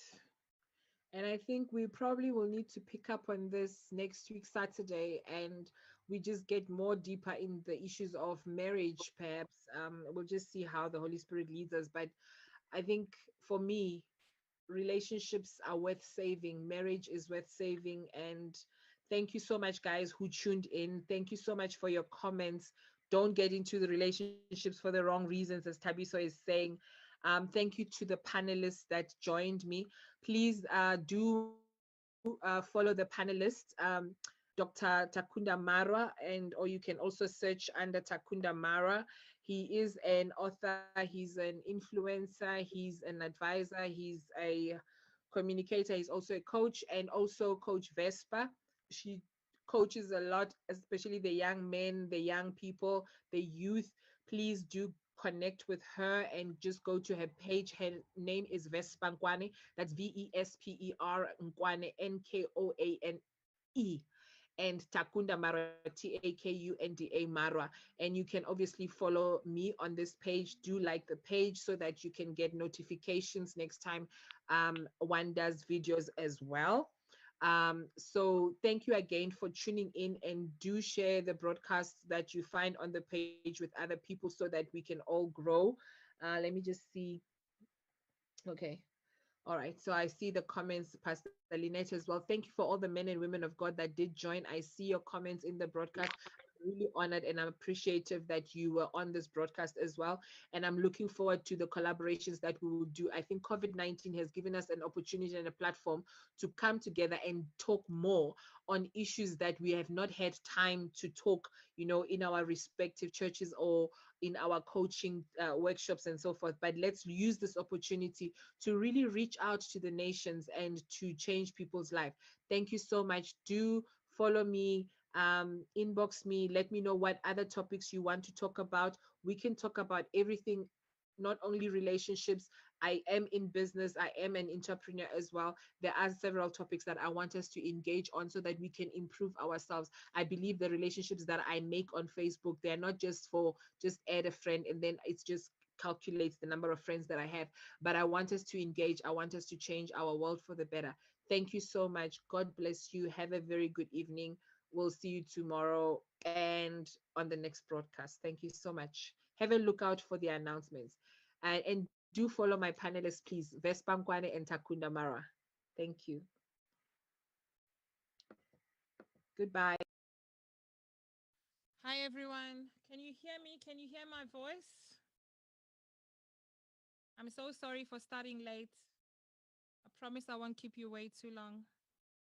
And I think we probably will need to pick up on this next week, Saturday, and we just get more deeper in the issues of marriage, perhaps. We'll just see how the Holy Spirit leads us. But I think for me, relationships are worth saving. Marriage is worth saving. And thank you so much, guys, who tuned in. Thank you so much for your comments. Don't get into the relationships for the wrong reasons, as Tabiso is saying. Thank you to the panelists that joined me. Please do follow the panelists. Dr. Takunda Marwa, and or you can also search under Takunda Marwa. He is an author, he's an influencer, he's an advisor, he's a communicator, he's also a coach, and also Coach Vespa. She coaches a lot, especially the young men, the young people, the youth. Please do connect with her and just go to her page. Her name is Vespa Nkwane. That's Vesper Nkwane, Nkwane, and Takunda Marwa, Takunda Marwa. And you can obviously follow me on this page. Do like the page so that you can get notifications next time one does videos as well. So thank you again for tuning in, and do share the broadcasts that you find on the page with other people so that we can all grow. Let me just see. Okay. All right, so I see the comments, Pastor Lynette, as well. Thank you for all the men and women of God that did join. I see your comments in the broadcast. I'm really honored and I'm appreciative that you were on this broadcast as well. And I'm looking forward to the collaborations that we will do. I think COVID-19 has given us an opportunity and a platform to come together and talk more on issues that we have not had time to talk, in our respective churches or in our coaching workshops and so forth. But let's use this opportunity to really reach out to the nations and to change people's life. Thank you so much. Do follow me, inbox me, let me know what other topics you want to talk about. We can talk about everything, not only relationships. I am in business, I am an entrepreneur as well. There are several topics that I want us to engage on so that we can improve ourselves. I believe the relationships that I make on Facebook, they're not just for just add a friend and then it's just calculates the number of friends that I have, but I want us to engage. I want us to change our world for the better. Thank you so much. God bless you. Have a very good evening. We'll see you tomorrow and on the next broadcast. Thank you so much. Have a lookout for the announcements. And do follow my panelists, please. Vespa Nkwane and Takunda Mara. Thank you. Goodbye. Hi, everyone. Can you hear me? Can you hear my voice? I'm so sorry for starting late. I promise I won't keep you way too long.